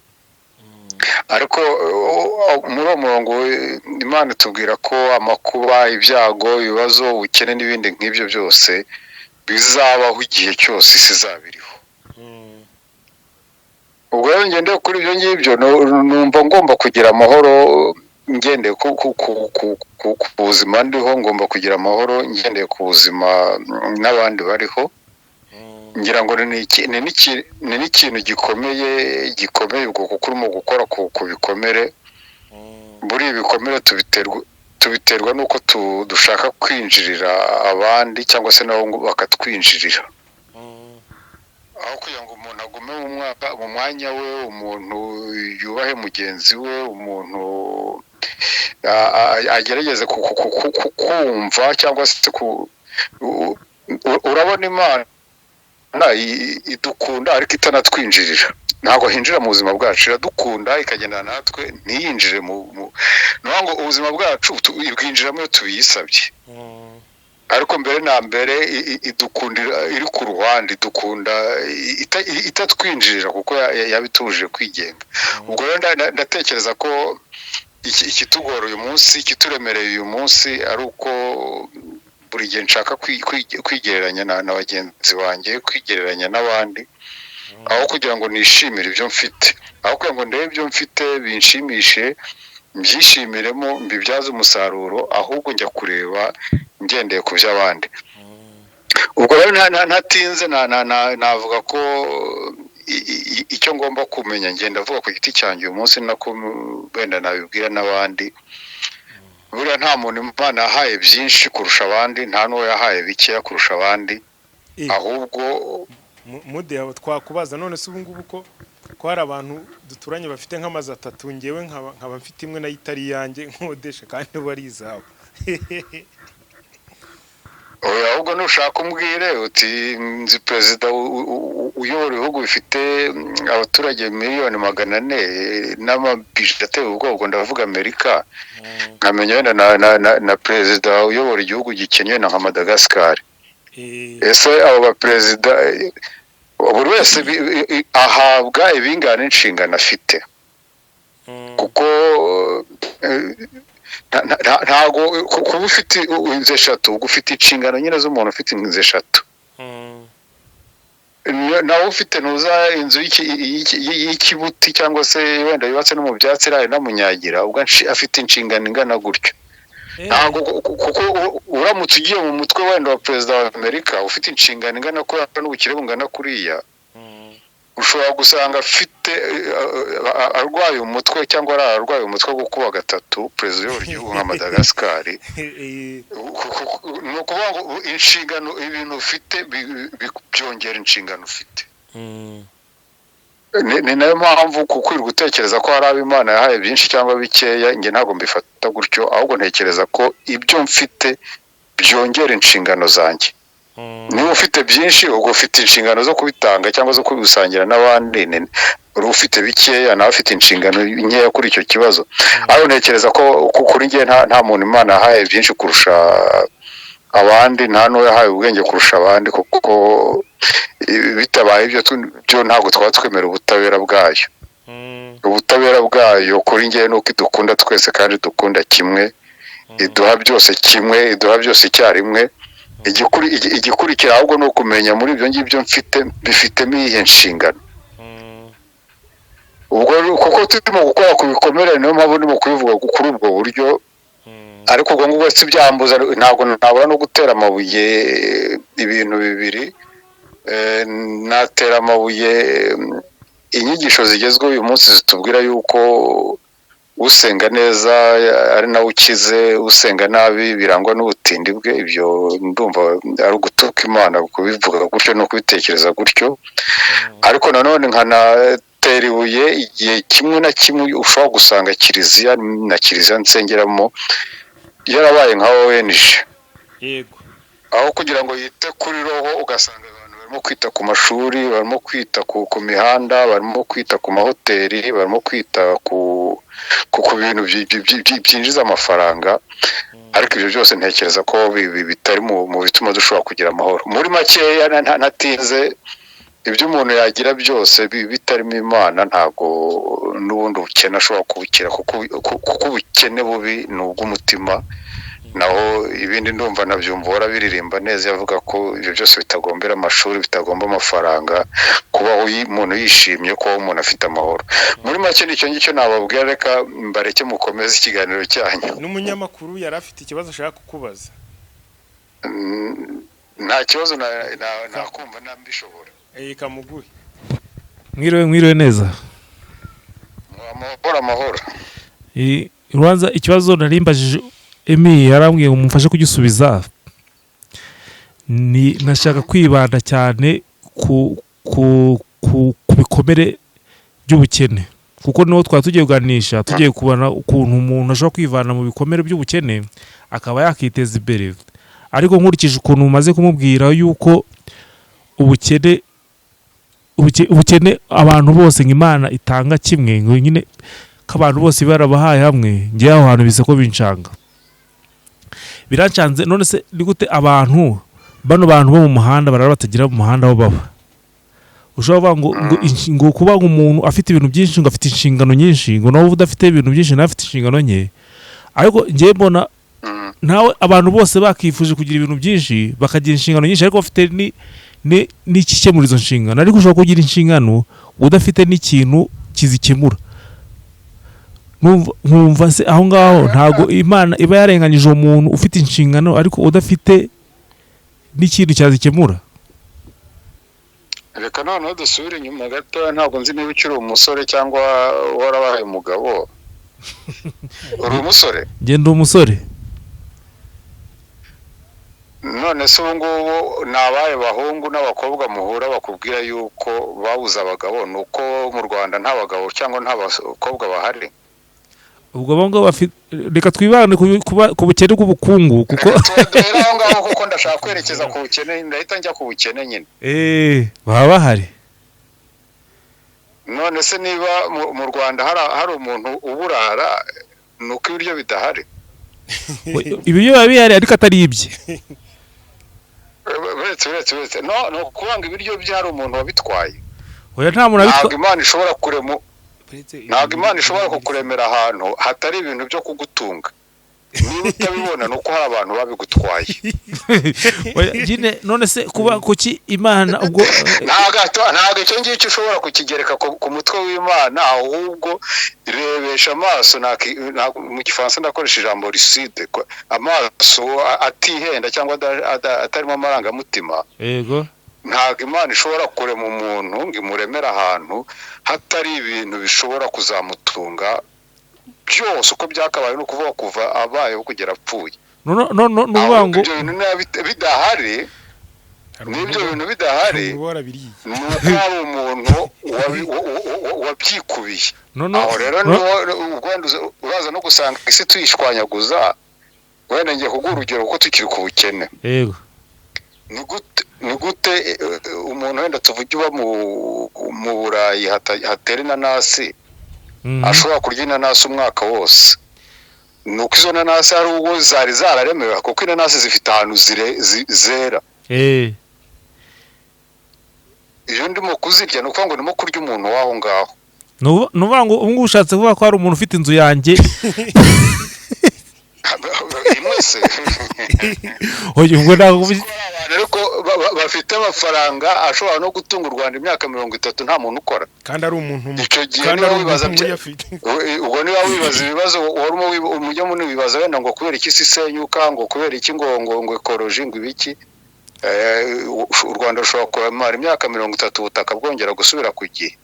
Speaker 2: Ariko muri uwo murongo Imana itubwira ko amakuba, ibyago, ibibazo, ubukene n'ibindi nk'ibyo byose bizabaho igihe cyose isi izabiriho. Ubwo rero ngendeye kuri ibyo ngibyo, numva ngomba kugira amahoro ngendeye ku buzima ndiho, ngomba kugira amahoro ngendeye ku buzima n'abandi bariho. Ngira ngo ni n'ikintu gikomeye ubwo kuko urimo gukora ku bikomere. Buri ibikomere tubiterwa n'uko dushaka kwinjirira abandi cyangwa se nabo bakatwinjirira, aho kugira ngo umuntu agume mu mwanya we, umuntu yubahe mugenzi we, umuntu agerageze kumva cyangwa se urabona Imana idukunda ariko itanatwinjirira. Ntabwo hinjira mu buzima bwacu, iradukunda ikagendana natwe, ntiyinjire ngo ubuzima bwacu ibwinjiramo iyo tubiyisabye. Ariko mbere na mbere idukundira iri ku ruhande, idukunda itatwinjirira kuko yabituje kwigenga. Ubwo rero ndatekereza ko ikitugora uyu munsi, ikituremereye uyu munsi, ari uko buri gihe nshaka kwigereranya na bagenzi banjye, kwigereranya n'abandi, aho kugira ngo nishimire ibyo mfite, aho kugira ngo ndebe ibyo mfite binshimishe, mbyishimiremo mbibyaze umusaruro ahubwo njya kureba ngendeye ku by'abandi. Ubwo rero ntatinze navuga ko icyo ngomba kumenya ngenda avuga ku giti cyanjye uyu munsi nako wenda nabibwira n'abandi. Buriya nta muntu Imana yahaye byinshi kurusha abandi, nta n'uwo yahaye bikeya kurusha abandi, ahubwo
Speaker 3: mude yawe twakubaza none se ubu ngubu ko hari abantu duturanye bafite nk'amazu 3 ngewe nkaba mfite imwe na itari yanjye nkodesha kandi bari izawe.
Speaker 2: oya ahubwo nushaka umbwire uti nzi perezida uyobora ibihugu bifite abaturage miliyoni 400 n'amabije ateye ubwoko, ndavuga Amerika, nkamenya wenda na perezida uyobora igihugu gikennye nka Madagascar. Ese abo baperezida buri wese ahabwa ibingana inshingano afite, kuko ntago kuba ufite inzu 3 ugufite inshingano nyine z'umuntu ufite inzu 3, nawe ufite nuza inzu y'ikibuti cyangwa se wenda yubatse no mu byatsi raye namunyagira, ubwo afite inshingano ingana gutyo. Ntago kuko uramutse ugiye mu mutwe wenda wa perezida wa Amerika ufite inshingano ingana ko n'ubukire bungana kuriya, ushobora gusanga afite arwaye umutwe cyangwa ararwaye umutwe wo kuba 3 perezida w'igihugu nka Madagascar. No kuvuga ngo inshingano ibintu ufite byongera inshingano ufite. Ni nayo mpamvu kukwirwa gutekereza ko hari Imana yahaye byinshi cyangwa bikeya, nge ntabwo mbifata gutyo, ahubwo ntekereza ko ibyo mfite byongera inshingano zanjye. Niba ufite byinshi ubwo ufite inshingano zo kubitanga cyangwa zo kubisangira n'abandi, uri ufite bikeya nawe ufite inshingano nkeya kuri icyo kibazo. Aho ntekereza ko kuri nge nta muntu Imana yahaye byinshi kurusha abandi, nta n'uwo yahaye ubwenge kurusha abandi, kuko bitabaye ibyo ntabwo twaba twemera ubutabera bwayo. Ubutabera bwayo kuri nge nuko idukunda twese kandi dukunda kimwe, iduha byose kimwe, iduha byose icyarimwe. Igikurikira ahubwo no kumenya muri ibyo ngibyo mfite bifitemo iyihe nshingano. Ubwo kuko turimo gukora ku bikomere niyo mpamvu ndimo kubivuga kuri ubwo buryo, ariko ubwo ngubwo si byambuza ntabwo nabura no gutera amabuye ibintu bibiri. Natera amabuye inyigisho zigezweho uyu munsi zitubwira yuko usenga neza ari nawe ukize, usenga nabi birangwa n'ubutindi bwe. Ibyo ndumva ari ugutuka Imana kubivuga gutyo no kubitekereza gutyo. Ariko nanone nkanatera ibuye igihe kimwe na kimwe ushobora gusanga kiliziya na kiliziya nsengeramo yarabaye nka ONG. Yego. Aho kugira ngo yite kuri roho, ugasanga abantu barimo kwita ku mashuri, barimo kwita ku mihanda, barimo kwita ku mahoteli, barimo kwita ku bintu byinjiza amafaranga. Ariko ibyo byose ntekereza ko bitari mu bituma dushobora kugira amahoro. Muri makeya ntatinze, ibyo umuntu yagira byose bitarimo Imana ntago n'ubundi ubukene ashobora kubukira, kuko ubukene bubi ni ubw'umutima. Naho ibindi ndumva nabyumva biririmba neza, yavuga ko ibyo byose bitagombera amashuri, bitagomba amafaranga, kubaho umuntu yishimye, kubaho umuntu afite amahoro. Muri make nicyo ngicyo nababwira, reka mbareke mukomeze ikiganiro cyanyu.
Speaker 3: N'umunyamakuru yari afite ikibazo ashaka kukubaza.
Speaker 2: Nta kibazo nakumva nambishobora.
Speaker 3: Kamuguhe.
Speaker 1: Mwiriwe neza.
Speaker 2: Amahoro.
Speaker 1: Urubanza ikibazo narimbajije Emi yarambwiye ngo mumfashe kugisubiza. Nashaka kwibanda cyane ku bikomere by'ubukene, kuko niho twatugiye kuganisha, tugiye kubana ukuntu umuntu ashobora kwivana mu bikomere by'ubukene akaba yakiteza imbere. Ariko nkurikije ukuntu umaze kumubwira yuko ubukene abantu bose nk'Imana itanga kimwe, ngo nyine k'abantu bose barabahaye hamwe, ngiye aho hantu bise ko bincanga. Birancanze. None se ni gute abantu bo mu muhanda barara batagira mu muhanda aho baba? Ushobora ngo kuba umuntu afite ibintu byinshi ngo afite inshingano nyinshi, ngo nawe udafite ibintu byinshi nawe afite inshingano nke. Ariko ngiye mbona nawe abantu bose bakifuje kugira ibintu byinshi bakagira inshingano nyinshi, ariko bafite n'ikikemura izo nshingano. Ariko ushobora kugira inshingano udafite n'ikintu kizikemura. nkumva se aho ngaho ntago Imana iba yarenganyije umuntu ufite inshingano ariko udafite n'ikintu cyazikemura.
Speaker 2: reka noneho dusubire inyuma gato, ntabwo nzi niba ukiri umusore cyangwa warabaye umugabo. uri umusore?
Speaker 1: Njye ndi umusore.
Speaker 2: none se ubu ngubu ni abaye bahungu n'abakobwa muhura bakubwira yuko babuze abagabo, ni uko mu Rwanda nta bagabo cyangwa nta bakobwa bahari?
Speaker 1: ubwo bongo reka twibane ku bukene bw'ubukungu kuko
Speaker 2: duhera aho ngaho kuko ndashaka kwerekeza ku bukene, ndahita njya ku bukene nyine.
Speaker 1: baba bahari.
Speaker 2: none se niba mu Rwanda hari umuntu uburara, ni uko ibiryo bidahari?
Speaker 1: ibiryo biba bihari ariko atari ibye.
Speaker 2: uretse no kubanga ibiryo bye hari umuntu wabitwaye.
Speaker 1: oya nta muntu
Speaker 2: ntabwo Imana ishobora ntabwo Imana ishobora kukuremera ahantu hatari ibintu byo kugutunga. niba utabibona ni uko hari abantu babigutwaye.
Speaker 1: none se kuba kuki Imana ubwo
Speaker 2: ntabwo icyo ngicyo ushobora kukigereka ku mutwe w'Imana, ahubwo rebesha amaso. mu Gifaransa ndakoresha ijambo lucide, amaso atihenda cyangwa atarimo amarangamutima.
Speaker 1: yego
Speaker 2: ntabwo Imana ishobora kurema umuntu ngo imuremere ahantu hatari ibintu bishobora kuzamutunga byose uko byakabaye, no kuvuga kuva abayeho kugera apfuye.
Speaker 1: ngo
Speaker 2: ibyo bintu bidahari, n'ibyo bintu bidahari, ni uko hari umuntu wabyikubiye. aho rero uraza no gusanga isi tuyishwanyaguza. wenda ngiye kuguha urugero kuko tukiri ku bukene.
Speaker 1: yego
Speaker 2: ni gute umuntu wenda tuvuge uba mu Burayi hatera inanasi ashobora kurya inanasi umwaka wose? ni uko izo nanasi hari ubwo zari zararemewe, kuko inanasi zifite ahantu zera. iyo ndimo kuzirya ni ukuvuga ngo ndimo kurya umuntu w'aho ngaho.
Speaker 1: ni ukuvuga ngo ubu ngubu ushatse kuvuga ko hari umuntu ufite inzu yanjye
Speaker 2: mwese
Speaker 1: ubwo ntabwo
Speaker 2: ariko bafite amafaranga ashobora no gutunga u Rwanda imyaka 30 nta muntu ukora,
Speaker 3: kandi ari umuntu
Speaker 2: icyo gihe niba wibaza ubwo niba wibaza ibibazo warimo umujya muri wibaza wenda ngo kubera iki sisenyuka, ngo kubera iki ngo ekoloji ngo ibiki. u Rwanda rushobora kumara imyaka 30 ubutaka bwongera gusubira ku gihe,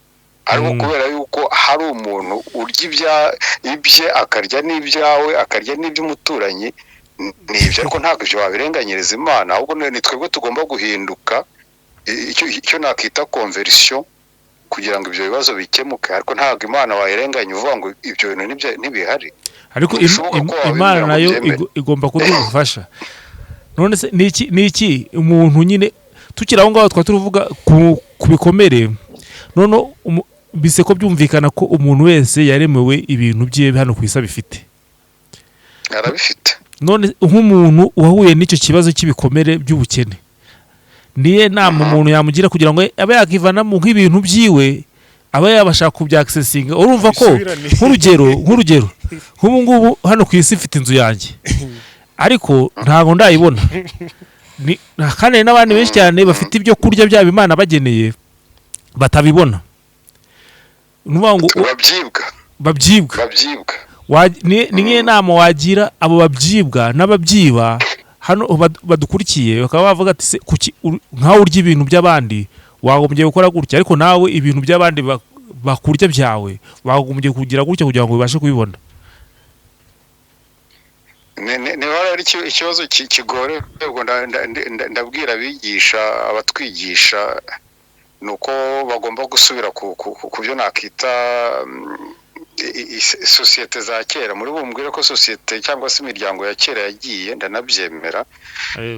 Speaker 2: ariko kubera yuko hari umuntu urya ibye akarya n'ibyawe akarya n'iby'umuturanyi nibyo. ariko ntabwo ibyo wabirenganyiriza Imana, ahubwo ni twebwe tugomba guhinduka icyo nakita conversion kugira ngo ibyo bibazo bikemuke. ariko ntabwo Imana wayirenganya uvuga ngo ibyo bintu ntibihari.
Speaker 1: ariko Imana nayo igomba kudufasha. none se ni iki umuntu nyine tukiri aho ngaho twa turuvuga ku bikomere, none bise ko byumvikana ko umuntu wese yaremewe ibintu bye hano ku isi bifite,
Speaker 2: arabifite.
Speaker 1: none nk'umuntu wahuye n'icyo kibazo cy'ibikomere by'ubukene, niye nama umuntu yamugira kugira ngo abe yakivanamo nk'ibintu byiwe, aba yabashaka kubyaccessinga. urumva ko nk'urugero nk'ubu ngubu hano ku isi mfite inzu yanjye ariko ntago ndayibona, kandi n'abandi benshi cyane bafite ibyo kurya byabo Imana bageneye batabibona. nuvuga ngo babyibwa niye nama wagira abo babyibwa n'ababyiba hano badukurikiye, bakaba bavuga ati se kuki nkawe urya ibintu by'abandi wagombye gukora gutya, ariko nawe ibintu by'abandi bakurya byawe wagombye kugira gutya kugira ngo bibashe kubibona.
Speaker 2: niba ari ikibazo kigore, ndabwira abigisha abatwigisha nuko bagomba gusubira ku byo nakita sosiyete za kera. muri bumbwire ko sosiyete cyangwa se imiryango ya kera yagiye, ndanabyemera.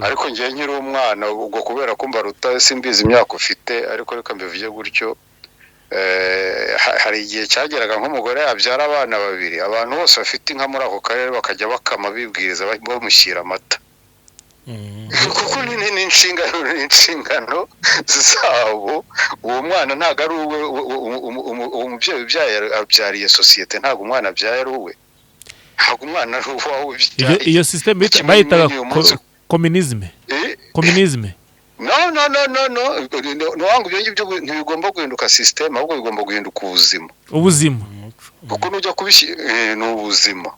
Speaker 2: ariko ngiye nkiri umwana ubwo kubera ko mbaruta simbizi imyaka ufite, ariko reka mbivuge gutyo. hari igihe cyageraga nk'umugore yabyara abana babiri, abantu bose bafite inka muri ako karere bakajya bakama bibwiriza bamushyira amata, kuko ni inshingano zabo. uwo mwana ntabwo ari uwe, umubyeyi ubyaye abyariye sosiyete, ntabwo umwana abyaye ari uwe, ntabwo umwana ari uwawe.
Speaker 1: iyo system bayitaga communisme.
Speaker 2: no wangu ibyo ngibyo ntibigomba guhinduka system ahubwo bigomba guhinduka ubuzima kuko nujya kubishyira ni ubuzima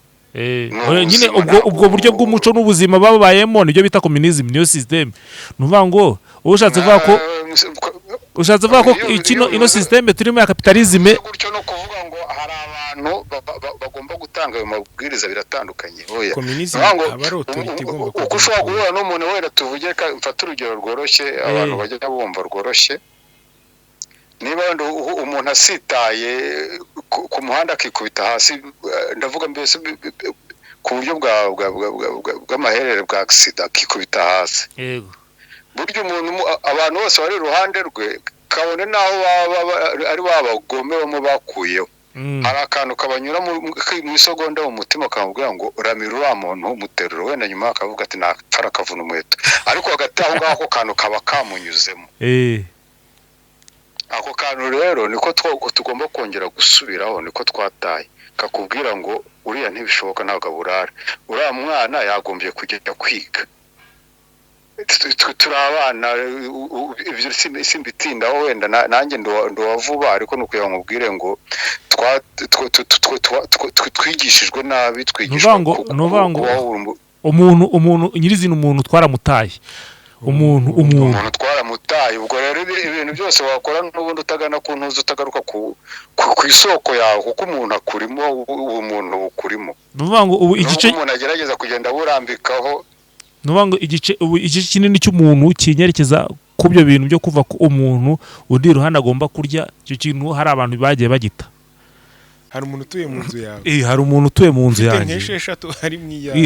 Speaker 1: nyine ubwo buryo bw'umuco n'ubuzima babayemo nibyo bita communism niyo system nuvuga ngo ushatse kuvuga ko ino system turimo ya capitalism
Speaker 2: gutyo no kuvuga ngo hari abantu bagomba gutanga ayo mabwiriza biratandukanye
Speaker 3: communism abari autority igomba
Speaker 2: uko ushobora guhura n'umuntu wera tuvuge mfata urugero rworoshye abantu bajya bumva rworoshye niba umuntu asitaye ku muhanda akikubita hasi ndavuga mbese ku buryo bw'amaherere bwa accident akikubita hasi
Speaker 1: yego
Speaker 2: buryo umuntu abantu bose bari iruhande rwe kabone naho ari babagome bamwe bakuyeho hari akantu kabanyura mu isogonda mu mutima kamubwira ngo uramira uriya muntu umuteruro wenda nyuma akavuga ati napfara akavuna umuheto ariko hagati aho ngaho ako kantu kaba kamunyuzemo ako kantu rero niko tugomba kongera gusubiraho niko twataye kakubwira ngo uriya ntibishoboka ntabwo aburara uriya mwana yagombye kujya kwiga turi abana ibyo simbitindaho wenda nanjye ndo vuba ariko nuko yamubwire ngo twigishijwe nabi twigishwa
Speaker 1: umuntu nyirizina umuntu twaramutaye umuntu
Speaker 2: twaramutaye ubwo rero ibintu byose wakora n'ubundi utagana ku ntuzi utagaruka ku isoko yawe kuko umuntu akurimo umuntu ukurimo
Speaker 1: nuvuga ngo ubu igice
Speaker 2: umuntu agerageza kugenda burambikaho
Speaker 1: nuvuga ngo igice kinini cy'umuntu kinyerekeza ku byo bintu byo kuva ku umuntu undi ruhande agomba kurya icyo kintu hari abantu bagiye bagita
Speaker 3: hari umuntu utuye mu nzu yawe
Speaker 1: hari umuntu utuye mu nzu yanjye
Speaker 3: nk'esheshatu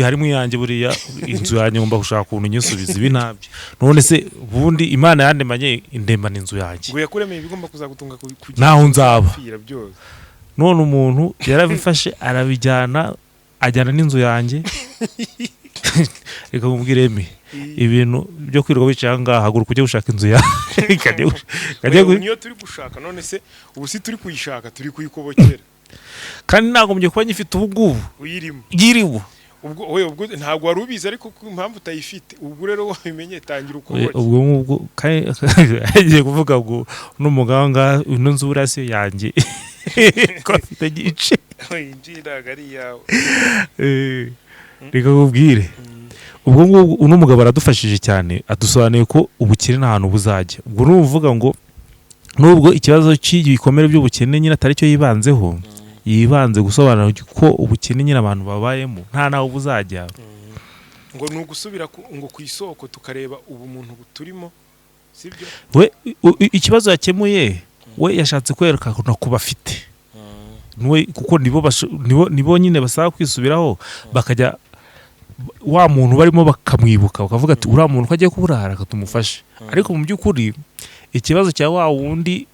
Speaker 3: harimo
Speaker 1: iyanjye buriya inzu yanjye ngomba gushaka ukuntu nyisubiza ibi ntabyo none se ubundi Imana yandemanye indemana inzu yanjye
Speaker 3: ngo yakuremeye ibigomba kuzagutunga
Speaker 1: naho nzaba none umuntu yarabifashe arabijyana ajyana n'inzu yanjye reka mubwire ibintu byo kwirirwa wicaye ngaha haguruka ujye gushaka inzu yawe
Speaker 3: niyo turi gushaka none se ubu si turi kuyishaka turi kuyikobokera
Speaker 1: kandi nagombye kuba nyifite ubu ngubu yirimo
Speaker 3: ubwo ntabwo wari ubizi ariko impamvu utayifite ubwo rero wabimenye tangira ukobokera
Speaker 1: ubwo ngubwo agiye kuvuga ngo n'umuganga ino nzu burasiyo yanjye ko afite gice
Speaker 3: injiraga ari yawe
Speaker 1: reka kubwire ubwo ngubwo uno mugabo aradufashije cyane adusobanuye ko ubukene nta hantu buzajya ubwo n'uvuga ngo nubwo ikibazo cy'ibikomere by'ubukene nyine atari cyo yibanzeho yibanze gusobanura ko ubukene nyine abantu babayemo nta naho buzajya
Speaker 3: ngo ni ugusubira ngo ku isoko tukareba ubu muntu turimo sibyo
Speaker 1: we ikibazo yakemuye we yashatse kwereka ko bafite kuko nibo nyine basaba kwisubiraho bakajya wa muntu barimo bakamwibuka bakavuga ati uriya muntu ko agiye kuburara akatumufashe ariko mu by'ukuri ikibazo cya wa wundi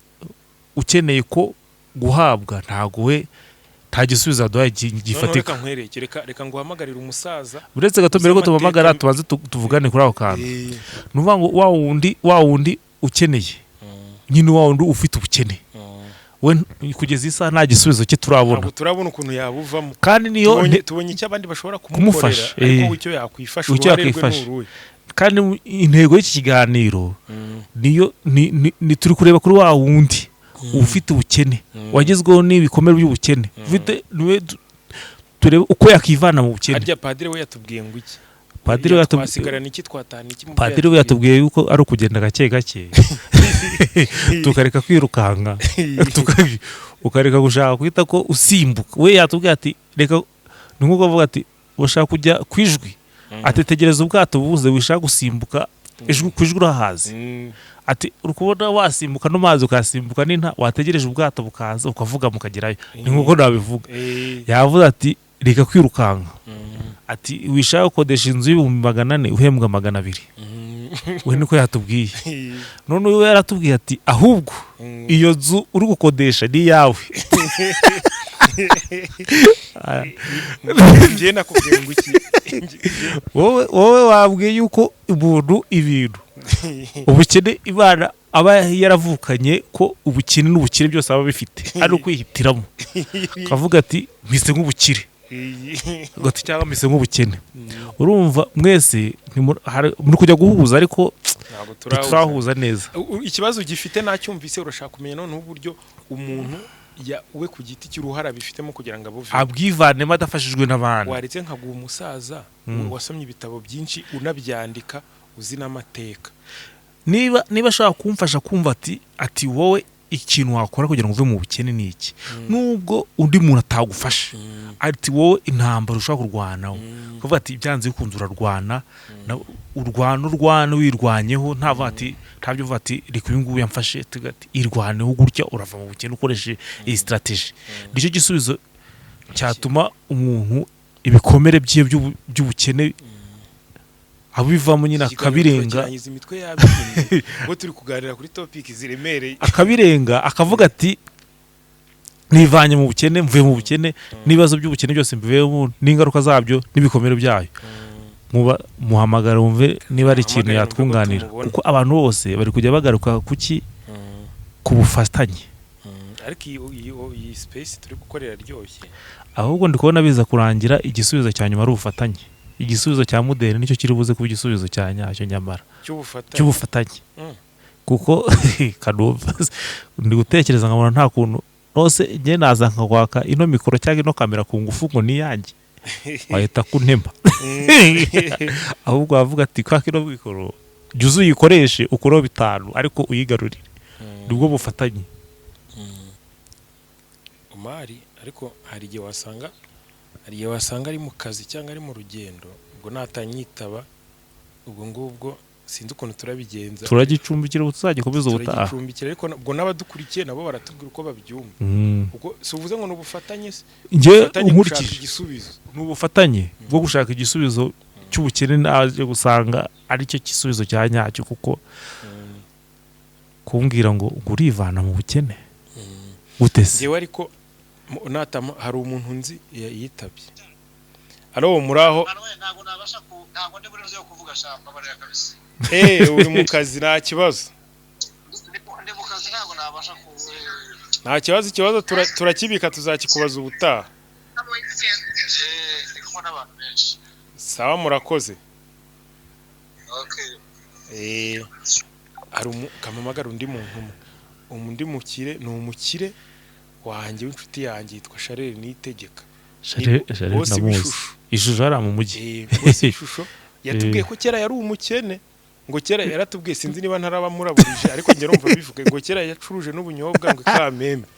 Speaker 1: ukeneye ko guhabwa ntago we nta gisubizo aduhaye gifatika
Speaker 3: reka ngo uhamagarire umusaza
Speaker 1: uretse gato mbere ko tumuhamagara tubanze tuvugane kuri ako kantu ni ukuvuga ngo wa wundi ukeneye nyine wa wundi ufite ubukene we kugeza isaha nta gisubizo cye
Speaker 3: turabona ukuntu yabuvamo
Speaker 1: kandi niyo
Speaker 3: tubonye icyo abandi bashobora kumukorera ariko icyo yakwifasha uruhare rwe n'uruhe
Speaker 1: kandi intego y'iki kiganiro niyo turi kureba kuri wa wundi ufite ubukene wagezweho n'ibikomere by'ubukene turebe uko yakivana mu bukene
Speaker 3: harya padiri we yatubwiye ngo iki
Speaker 1: padiri we yatubwiye yuko ari ukugenda gake gake tukareka kwirukanka ukareka gushaka kwita ko usimbuka we yatubwiye ati reka ni nk'uko avuga ati ushaka kujya ku ijwi atetegereza ubwato bubuze wishaka gusimbuka ku ijwi urahazi ati urukubona wasimbuka no mazi ukasimbuka n'inta wategereje ubwato bukaza ukavuga mukagerayo ni nk'uko nabivuga yavuze ati reka kwirukanka ati wishaka gukodesha inzu y'ibihumbi 400 uhembwa 200 we niko yatubwiye none we yaratubwiye ati ahubwo iyo nzu uri gukodesha ni yawe
Speaker 3: ngiye nakubwiye ngo iki
Speaker 1: wowe wabwiye yuko umuntu ibintu ubukene Imana aba yaravukanye ko ubukene n'ubukire byose aba bifite ari ukwihitiramo kavuga ati mpise nk'ubukire ngo cyangwa mise nk'ubukene urumva mwese muri kujya guhuza ariko
Speaker 3: ntabwo
Speaker 1: turahuza neza.
Speaker 3: Ikibazo gifite nacyumvise urashaka kumenya noneho uburyo umuntu we ku giti cy'uruhara bifitemo kugira ngo abuve
Speaker 1: abwivanemo adafashijwe n'abandi.
Speaker 3: Waretse nkaguha umusaza wasomye ibitabo byinshi unabyandika uzi n'amateka,
Speaker 1: niba ashaka kumfasha kumva ati wowe ikintu wakora kugira ngo uve mu bukene ni iki, nubwo undi muntu atagufasha ati wowe intambara ushaka kurwanaho kuvuga ati byanze bikunze urarwana urwana wirwanyeho ntabwo uvuga ati reka uyu nguyu yamfashe irwaneho gutya urava mu bukene ukoresheje iyi strategy. Nicyo gisubizo cyatuma umuntu ibikomere bye by'ubukene abivamo nyine akabirenga
Speaker 3: imitwe yabindi ngo turi kuganira kuri topic ziremereye
Speaker 1: akabirenga akavuga ati nivanye mu bukene mvuye mu bukene n'ibibazo by'ubukene byose mbivemo n'ingaruka zabyo n'ibikomere byayo. Muhamagara wumve niba ari ikintu yatwunganira kuko abantu bose bari kujya bagaruka kuki ku bufatanye.
Speaker 3: Ariko iyi space turi gukorera ryoshye
Speaker 1: ahubwo ndi kubona biza kurangira igisubizo cya nyuma ari ubufatanye. Igisubizo cya mudeli nicyo kiri buze kuba igisubizo cya nyacyo nyamara cy'ubufatanye kuko kanumva ndi gutekereza nkabona nta kuntu nose njye naza nkakwaka ino mikoro cyangwa ino kamera ku ngufu ngo niyanjye wahita kuntema ahubwo wavuga ati kwa kino mikoro jya uyikoreshe ukureho 5 ariko uyigarurire. Nibwo bufatanye
Speaker 3: umari. Ariko hari igihe wasanga ari mu kazi cyangwa ari mu rugendo ubwo natanyitaba ubwo ngubwo sinzi ukuntu turabigenza
Speaker 1: turagicumbikira tuzagikomeza ubutaha
Speaker 3: turagicumbikira ariko ubwo n'abadukurikiye nabo baratubwira uko babyumva kuko suvuze ngo n'ubufatanye
Speaker 1: nje unkurikije igisubizo n'ubufatanye bwo gushaka igisubizo cy'ubukene naje gusanga ari cyo gisubizo cya nyacyo kuko kumbwira ngo urivana mu bukene gutese
Speaker 3: jewe ariko hari umuntu nzi yitabye aro muraho
Speaker 2: ntabwo ndi burizo yo kuvuga shamba bare kabisa
Speaker 3: uri mu kazi nta kibazo
Speaker 2: ndi mu kazi ntabwo nabasha
Speaker 3: nta kibazo turakibika tuzakikubaza ubutaha
Speaker 2: ndi kumwe n'abantu benshi.
Speaker 3: Sawa murakoze.
Speaker 2: Okay
Speaker 3: hari kamamagara undi muntu mukire ni umukire wanjye w'inshuti yanjye yitwa Charles Niyitegeka.
Speaker 1: Charles namuzi ishusho ari mu mujyi
Speaker 3: bose ishusho yatubwiye ko kera yari umukene ngo kera yaratubwiye sinzi niba ntarabamuraburije ariko njye rumva bivuga ngo kera yacuruje n'ubunyobwa ngo Kamembe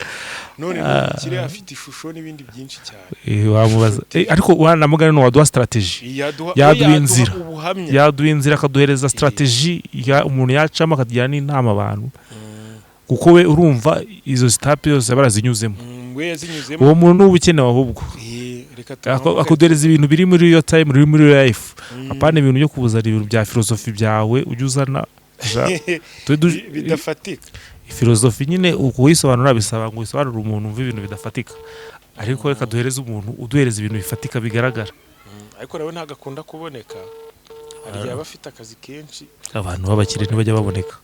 Speaker 3: none umukire afite ishusho n'ibindi byinshi cyane.
Speaker 1: Wamubaza ariko wanamugana no waduha strategy yaduha inzira akaduhereza strategy ya umuntu yacama akajyana n'inama abantu kuko we urumva izo step yose barazinyuzemo uwo muntu n'ubukene ahubwo akudereza ibintu biri muri iyo time biri muri life apana ibintu byo kubuzana ibintu bya philosophy byawe ujuzana
Speaker 3: bidafatika.
Speaker 1: Philosophy nyine ukuyisobanura bisaba ngo isobanure umuntu umva ibintu bidafatika ariko reka duhereze umuntu uduhereza ibintu bifatika bigaragara.
Speaker 3: Ariko rero ntagakunda kuboneka hari abafite akazi kenshi
Speaker 1: abantu b'abakire ntibajya baboneka.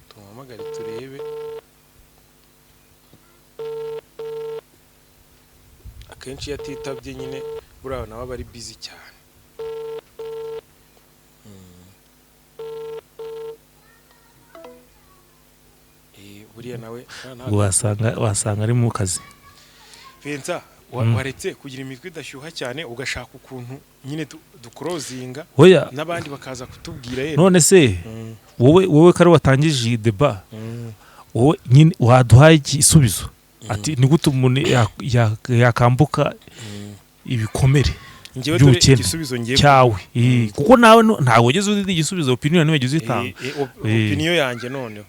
Speaker 3: Tumamagare turebe akenshi yatitabye nyine buriya nawe aba ari busy cyane. Buriya nawe
Speaker 1: wasanga ari mu kazi.
Speaker 3: Vincent waretse kugira imitwe idashyuha cyane ugashaka ukuntu nyine dukrozinga n'abandi bakaza kutubwira yene
Speaker 1: none se wowe kare watangije deba wowe nyine waduhaye igisubizo ati ni gute umuntu yakambuka ibikomere by'ubukene cyawe kuko nawe ntago ugeze uzi igisubizo opinion niwe ugeze itanga
Speaker 3: opinion yanjye noneho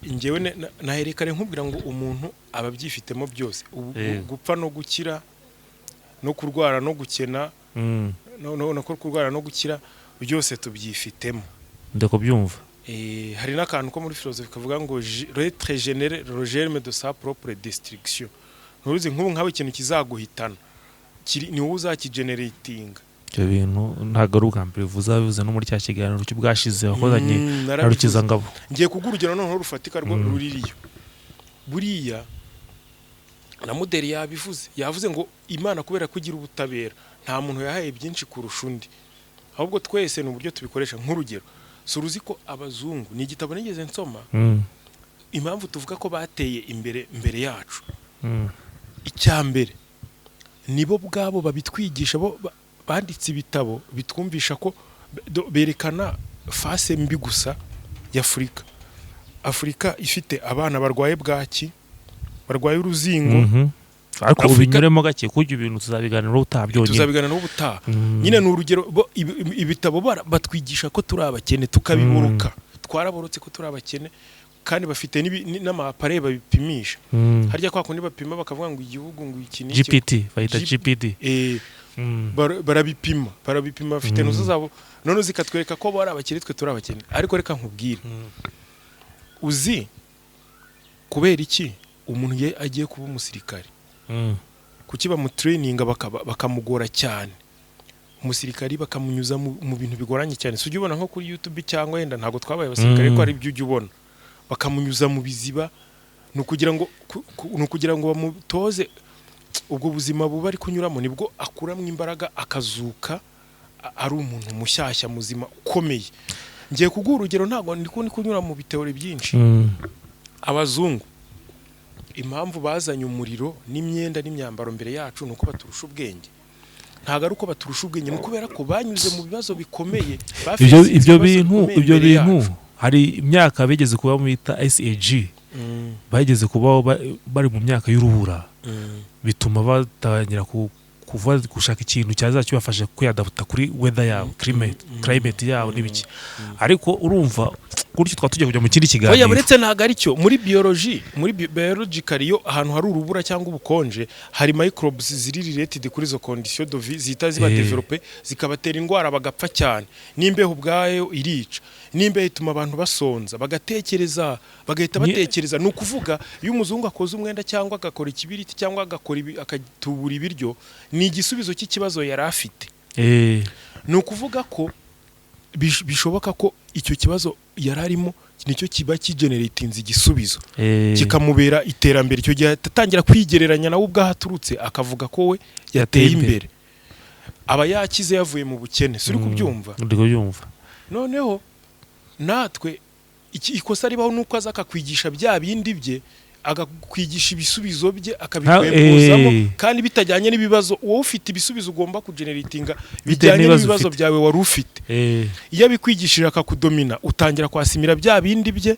Speaker 3: njyewe naherekare nkubwira ngo umuntu ababyifitemo byose gupfa no gukira no kurwara no gukena no kurwara no gukira byose tubyifitemo
Speaker 1: ndako byumva.
Speaker 3: Hari n'akantu ko muri philosophe kavuga ngo retre généré le germe de sa propre destruction. Nturuzi nk'ubu nkawe ikintu kizaguhitana ni wowe uzakigeneratinga.
Speaker 1: Ibyo bintu ntago ari ubwa mbere bivuze no muri cya kiganiro cy'ubwashize wakozanye narukiza ngabo.
Speaker 3: Ngiye kugurugera noneho rufatika rwo ruririyo buriya na Muderi yavuze ngo Imana kubera kugira ubutabera nta muntu yahaye byinshi kurusha undi, ahubwo twese ni uburyo tubikoresha. Nk'urugero, suruzi ko abazungu, ni igitabo nigeze nsoma, impamvu tuvuga ko bateye imbere yacu, icya mbere nibo bwabo babitwigisha, bo banditse ibitabo bitwumvisha ko berekana face mbi gusa ya Afurika ifite abana barwaye bwaki, barwaye uruzingo,
Speaker 1: ariko ubinyuremo gake kujya ibintu tuzabiganiraho ubutaha. Nyine ni urugero, ibitabo batwigisha ko turi abakene tukabiburuka, twaraborotse ko turi abakene, kandi bafite n'amapare babipimisha. Harya kwa kundi bapima bakavuga ngo igihugu ngo iki n'iki, GPT bayita GPT,
Speaker 3: barabipima bafite nuzo zabo, none zikatwereka ko bari abakene, twe turi abakene. Ariko reka nkubwire, uzi kubera iki umuntu agiye kuba umusirikare? Kuki bamutraininga bakamugora cyane? Umusirikari bakamunyuza mu bintu bigoranye cyane. Sujye ubona nko kuri YouTube cyangwa yenda ntago twabaye abasirikare ko ari byo ujye ubona, bakamunyuza mu biziba, nukugira ngo bamutoze ubwo buzima buba ari kunyuramo, nibwo akuramwe imbaraga akazuka ari umuntu mushyashya muzima ukomeye. Ngiye kuguha urugero, ntago ndi kunyura mu biteori byinshi. Abazungu impamvu bazanye umuriro n'imyenda n'imyambaro mbere yacu nuko baturusha ubwenge. Ntago ari uko baturusha ubwenge, ni kubera ko banyuze mu bibazo bikomeye.
Speaker 1: Ibyo bintu hari imyaka bigeze kuba bita SAG, bageze kubaho bari mu myaka y'urubura, bituma batangira kuva gushaka ikintu cyazacyo kwiyadaputa kuri weather yabo, climate yabo n'ibiki. Ariko urumva gutyo twatugiye kujya mu kindi kiganiro.
Speaker 3: Oya, buretse ntago ari cyo muri biological, yo ahantu hari urubura cyangwa ubukonje, hari microbes ziri related kuri zo condition de vie zita ziba developer, zikabatera indwara bagapfa cyane. N'imbeho ubwayo irica, n'imbeho ituma abantu basonza, bagahita batekereza. Ni ukuvuga iyo umuzungu akoze umwenda cyangwa agakora ikibiriti cyangwa akatubura ibiryo, ni igisubizo cy'ikibazo yari afite. Ni ukuvuga ko bishoboka ko icyo kibazo yararimo nicyo kiba kigeneratinze igisubizo, kikamubera iterambere. Icyo gihe atangira kwigereranya nawe ubwaho aturutse, akavuga ko we yateye imbere, aba yakize yavuye mu bukene. Suri kubyumva? Noneho natwe ikosa ribaho nuko aza akakwigisha bya bindi bye, agakwigisha ibisubizo bye akabikwempuzamo, kandi bitajyanye n'ibibazo wowe ufite. Ibisubizo ugomba kugeneratinga bijyanye n'ibibazo byawe wari ufite. Iyo abikwigishije akakudomina, utangira kwasimira bya bindi bye,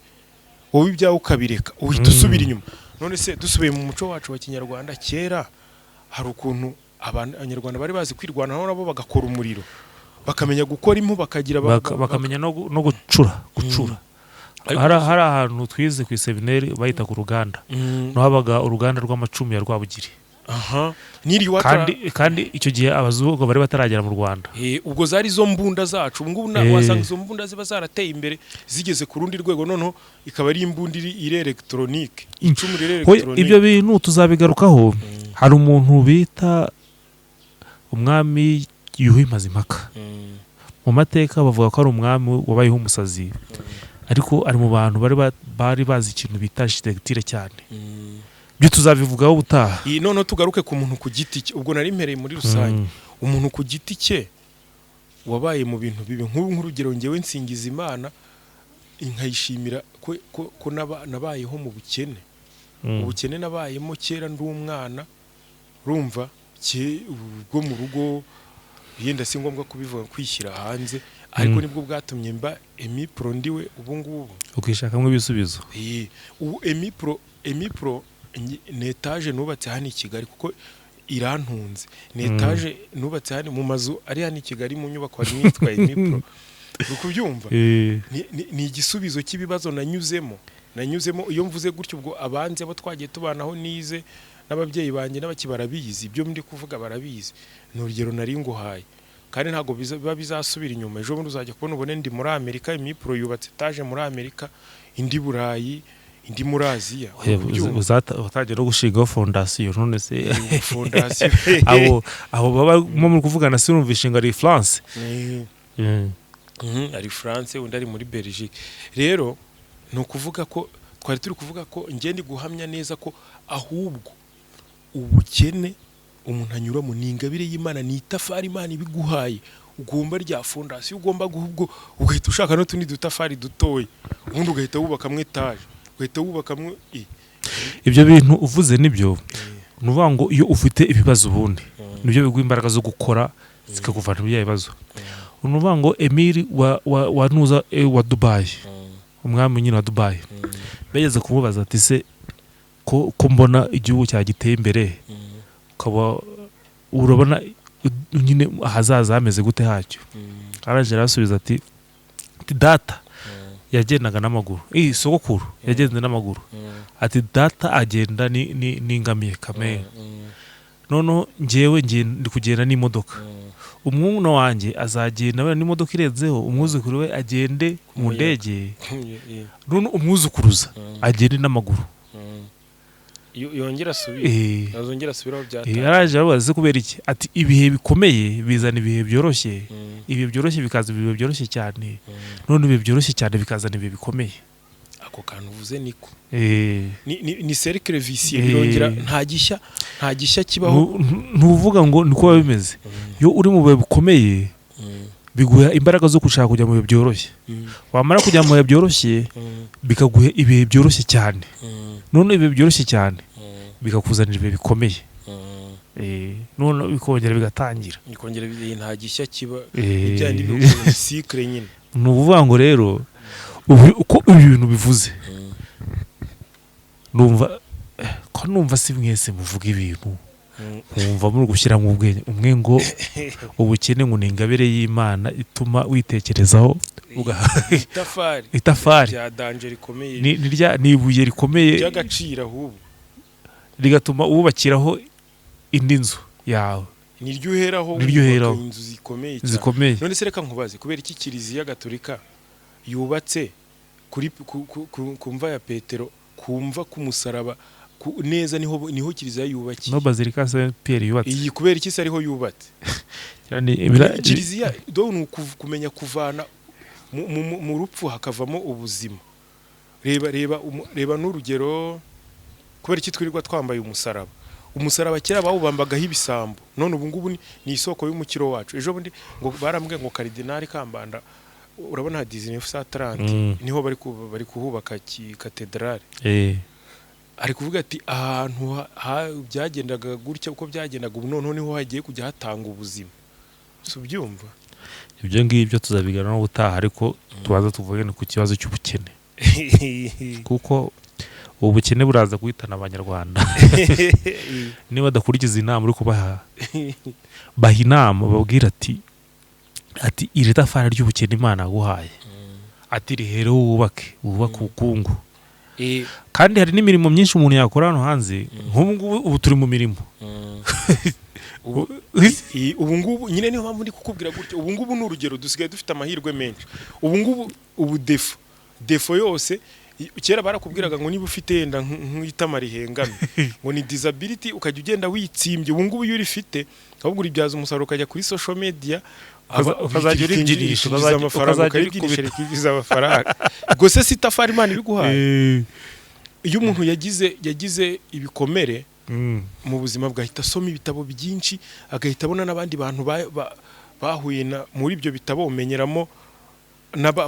Speaker 3: wowe ibyawe ukabireka, uhita usubira inyuma. None se dusubiye mu muco wacu wa Kinyarwanda, kera hari ukuntu abanyarwanda bari bazi kwirwanaho, nabo bagakora umuriro, bakamenya gukora impu,
Speaker 1: bakamenya no gucura. Hari ahantu twize ku iseminari bahita ku ruganda, no habaga uruganda rw'amacumi ya Rwabugiri. Kandi icyo gihe abazungu bari bataragera mu Rwanda.
Speaker 3: Ubwo zari zo mbunda zacu. Ubwo wasanga izo mbunda ziba zarateye imbere, zigeze ku rundi rwego, noneho ikaba ari imbunda iri electronique, icumu riri electronique.
Speaker 1: Ibyo bintu tuzabigarukaho. Hari umuntu bita umwami Yuhi Mazimpaka. Mu mateka bavuga ko ari umwami wabayeho umusazi, ariko ari mu bantu bari bazi ikintu bita architecture cyane. Byo tuzabivugaho ubutaha.
Speaker 3: None tugaruke ku muntu ku giti cye. Ubwo nari mpereye muri rusange. Umuntu ku giti cye wabaye mu bintu bibi, nk'urugero ngewe nsingiza Imana, nkayishimira ko nabayeho mu bukene. Ubukene nabayemo kera ndi umwana, urumva bwo mu rugo, yenda si ngombwa kubivuga, kwishyira hanze, ariko nibwo bwatumye mba Emipro ndiwe ubu ngubu.
Speaker 1: Ukishakamo ibisubizo.
Speaker 3: Ubu Emipro ni etage nubatse hano i Kigali, kuko irantunze. Ni etage nubatse hano mu mazu ari hano i Kigali, mu nyubako hari nitwa Emipro. Ukubyumva? Ni igisubizo cy'ibibazo nanyuzemo. Iyo mvuze gutyo, ubwo abanze abo twagiye tubanaho nize n'ababyeyi banjye n'abakibarabizi, ibyo ndi kuvuga barabizi. Ni urugero nari nguhaye, kandi ntago biba bizasubira inyuma. Ejo bundi uzajya kubona ubone ndi muri Amerika, Emipro yubatse etage muri Amerika, indi Burayi, indi muri Aziya.
Speaker 1: Uzatangira no gushingaho fondasiyo. None se fondasiyo abo baba muri kuvugana, si urumvishe ngo ari France.
Speaker 3: Ari France, undi ari muri Belgique. Rero ni ukuvuga ko twari turi kuvuga ko ngende guhamya neza ko ahubwo ubukene umuntu anyuramo ni ingabire y'Imana, ni itafari Imana ibiguhaye, ugomba rya fondasiyo ugomba guhubwo, ugahita ushaka n'utundi dutafari dutoya, ubundi ugahita wubakamwe etaje, ugahita wubakamwe
Speaker 1: ibyo bintu uvuze nibyo. Nuvuga ngo iyo ufite ibibazo ubundi nibyo biguha imbaraga zo gukora zikakuvana mu bibazo. Nuvuga ngo Emile wa nuza wa Dubai, umwami nyine wa Dubai, bageze kumubaza ati se ko mbona igihugu cyagiteye imbere, ukaba urabona nyine ahazaza hameze gute hacyo? Araje arasubiza ati data yagendaga n'amaguru, sogokuru yagenze n'amaguru, ati data agenda n'ingamiye kamere, noneho njyewe ndi kugenda n'imodoka, umwana wanjye azagenda n'imodoka irenzeho, umwuzukuru we agende mu ndege, none umwuzukuruza agende n'amaguru.
Speaker 3: Yongera asubire azongera asubiraho byatanga.
Speaker 1: Yaraje arabaza kubera iki? Ati ibihe bikomeye bizana ibihe byoroshye, ibihe byoroshye bikaza ibihe byoroshye cyane, none ibihe byoroshye cyane bikazana ibihe bikomeye.
Speaker 3: Ako kantu uvuze niko ni cercle vicieux, birongera nta gishya kibaho.
Speaker 1: Ntuvuga ngo niko bimeze. Yo uri mu bihe bikomeye biguha imbaraga zo gushaka kujya mu bihe byoroshye, wamara kujya mu bihe byoroshye bikaguha ibihe byoroshye cyane, none ibihe byoroshye cyane bikakuzanira ibihe bikomeye, none bikongera bigatangira,
Speaker 3: nta gishya kiba, ibyandi ni cycle nyine.
Speaker 1: Nuvuga ngo rero uko ibintu bivuze numva si mwese muvuga ibintu wumva muri gushyira mu bwenge umwe ngo ubukene ngo ni ingabire y'Imana ituma witekerezaho itafari
Speaker 3: rya danger rikomeye,
Speaker 1: ni ibuye rikomeye
Speaker 3: ry'agaciro, ahubwo
Speaker 1: rigatuma wubakiraho indi nzu yawe,
Speaker 3: niryo uheraho inzu zikomeye. None se reka nkubaze, kubera iki Kiliziya Gatolika yubatse kuri kumva ya Petero, kumva k'umusaraba neza, niho Kiliziya yubakiye,
Speaker 1: no Bazilika Saint Pierre yubatse.
Speaker 3: Iyi kubera iki se ariho yubatse? Kiliziya ni kumenya kuvana mu rupfu hakavamo ubuzima. Reba n'urugero, kubera iki twirirwa twambaye umusaraba kera bawubambagaho ibisambo, none ubu ngubu ni isoko y'umukiro wacu. Ejo bundi ngo barambwiye ngo Karidinali Kambanda, urabona 1930 niho bari kuhubaka katedrale, ari kuvuga ati ahantu byagendaga gutya uko byagendaga, ubu noneho niho hagiye kujya hatanga ubuzima. Subyumva
Speaker 1: ibyo ngibyo tuzabigana no gutaha, ariko tubaza tuvuge ku kibazo cy'ubukene kuko ubukene buraza guhitana abanyarwanda niba badakurikiza inama uri kubaha, baha inama babwira ati iri tafari ry'ubukene Imana yaguhaye, ati rihere wubake ubukungu. Kandi hari n'imirimo myinshi umuntu yakora hano hanze, ubu turi mu mirimo
Speaker 3: ubu ngubu nyine niho mpamvu ndi kukubwira gutyo. Ubu ngubu ni urugero, dusigaye dufite amahirwe menshi. Ubu defo yose, kera barakubwiraga ngo niba ufite yenda nk'itama rihengamye ngo ni disability, ukajya ugenda witsimbye. Ubu ngubu iyo urifite ahubwo uribyaza umusaruro, ukajya kuri social media
Speaker 1: ukazajya uribyinisha,
Speaker 3: ukazajya amafaranga. Gose si itafari Imana ibiguhaye. Iyo umuntu yagize ibikomere mu buzima, bwahita asoma ibitabo byinshi, agahita abona n'abandi bantu bahuye muri ibyo bitabo, umenyeramo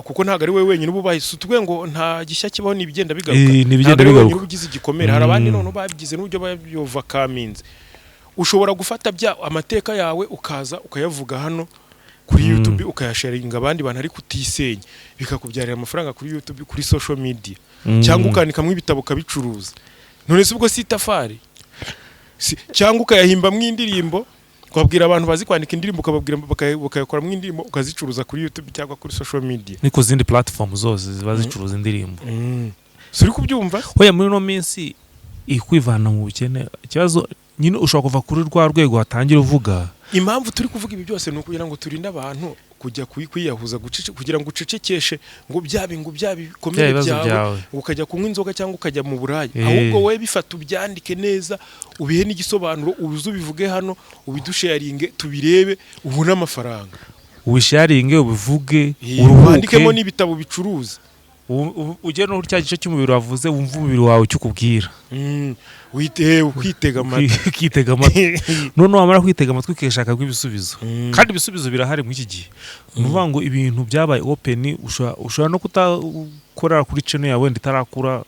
Speaker 3: kuko ntabwo ari we wenyine ubu bahise utwe ngo nta gishya kibaho, n'ibigenda bigaruka. Ugize igikomere hari abandi noneho babigize n'uburyo bayova kaminze. Ushobora gufata amateka yawe ukaza ukayavuga hano kuri YouTube, ukayasharinga abandi bantu ari kutisenya, bikakubyarira amafaranga kuri YouTube, kuri social media, cyangwa ukanikamo ibitabo ukabicuruza. None se ubwo si itafari? Cyangwa ukayahimbamo indirimbo, ukabwira abantu bazi kwandika indirimbo, bakayakora mu indirimbo, ukazicuruza kuri YouTube cyangwa kuri social media,
Speaker 1: niko zindi platform zose ziba zicuruza indirimbo.
Speaker 3: Suri kubyumva?
Speaker 1: Hoya muri no minsi ikwivana mu bukene, ikibazo nyine ushobora kuva kuri rwa rwego watangira uvuga.
Speaker 3: Impamvu turi kuvuga ibi byose ni ukugira ngo turinde abantu kujya kwiyahuza, kugira ngo ucecekeshe ngo byabikomere byawe, ukajya kunywa inzoga cyangwa ukajya mu buraya. Ahubwo wowe bifata ubyandike neza, ubihe n'igisobanuro, ubuze ubivuge hano, ubidusharinge tubirebe, ubone amafaranga.
Speaker 1: Ubisharinge, ubivuge,
Speaker 3: uruhukemo n'ibitabo bicuruza.
Speaker 1: ugera no cya gice cy'umubiri wavuze wumva umubiri wawe cyukubwira
Speaker 3: kwitega amatwi
Speaker 1: kwitega amatwi none wamara kwitega amatwi ukeshaka ibisubizo kandi ibisubizo birahari muri iki gihe nuvuga ngo ibintu byabaye open ushobora no kutakorera kuri channel yawe itarakura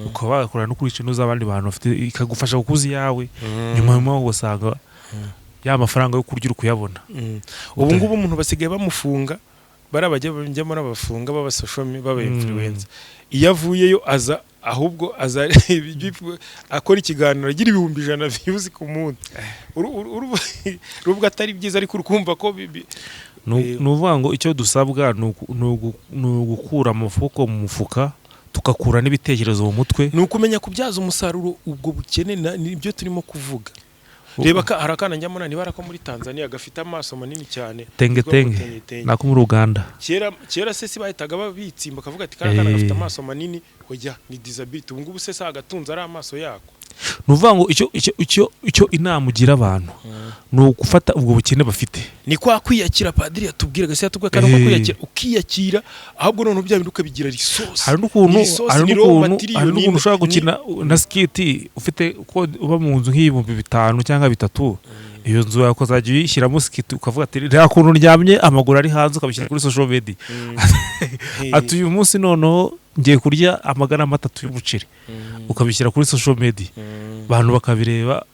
Speaker 1: ukaba wakorera no kuri channel z'abandi bantu bafite ikagufasha kukuza yawe nyuma ugasanga ya mafaranga yo kurya kuyabona
Speaker 3: ubu ngubu umuntu basigaye bamufunga barabajya muri abafunga baba social media baba influencer iyo avuyeyo ahubwo aza akora ikiganiro agira 100,000 views ku munsi rubwo atari byiza ariko urukumva ko
Speaker 1: nuvuga ngo icyo dusabwa ni ugukura amafuko mu mufuka tukakura n'ibitekerezo mu mutwe
Speaker 3: ni ukumenya kubyaza umusaruro ubwo bukene nibyo turimo kuvuga reba ka harakana njyamona nibara ko muri Tanzania gafite amaso manini cyane
Speaker 1: tenge nako muri Uganda
Speaker 3: kera se bahitaga babitsimba kavuga ati karakana gafite amaso manini hoya ni disability ubu ngubu se agatunza ari amaso yako
Speaker 1: nuvuga ngo icyo inama ugira abantu no gufata ubwo bukene bafite
Speaker 3: ni kwa kwiyakira padiri yatubwiraga se yatubwe kandi kwiyakira ukiyakira ahubwo none byabiruka bigira resource
Speaker 1: hari n'ukuntu ushaka gukina na skit ufite uko uba mu nzu nk'ibihumbi 5 cyangwa 3 iyo nzu yako zajya uyishyiramo skit ukavuga ati rya kuntu ndyamye amaguru ari hanze ukabishyira kuri social media ati uyu munsi noneho ngiye kurya 3 y'umuceri ukabishyira kuri social media abantu bakabireba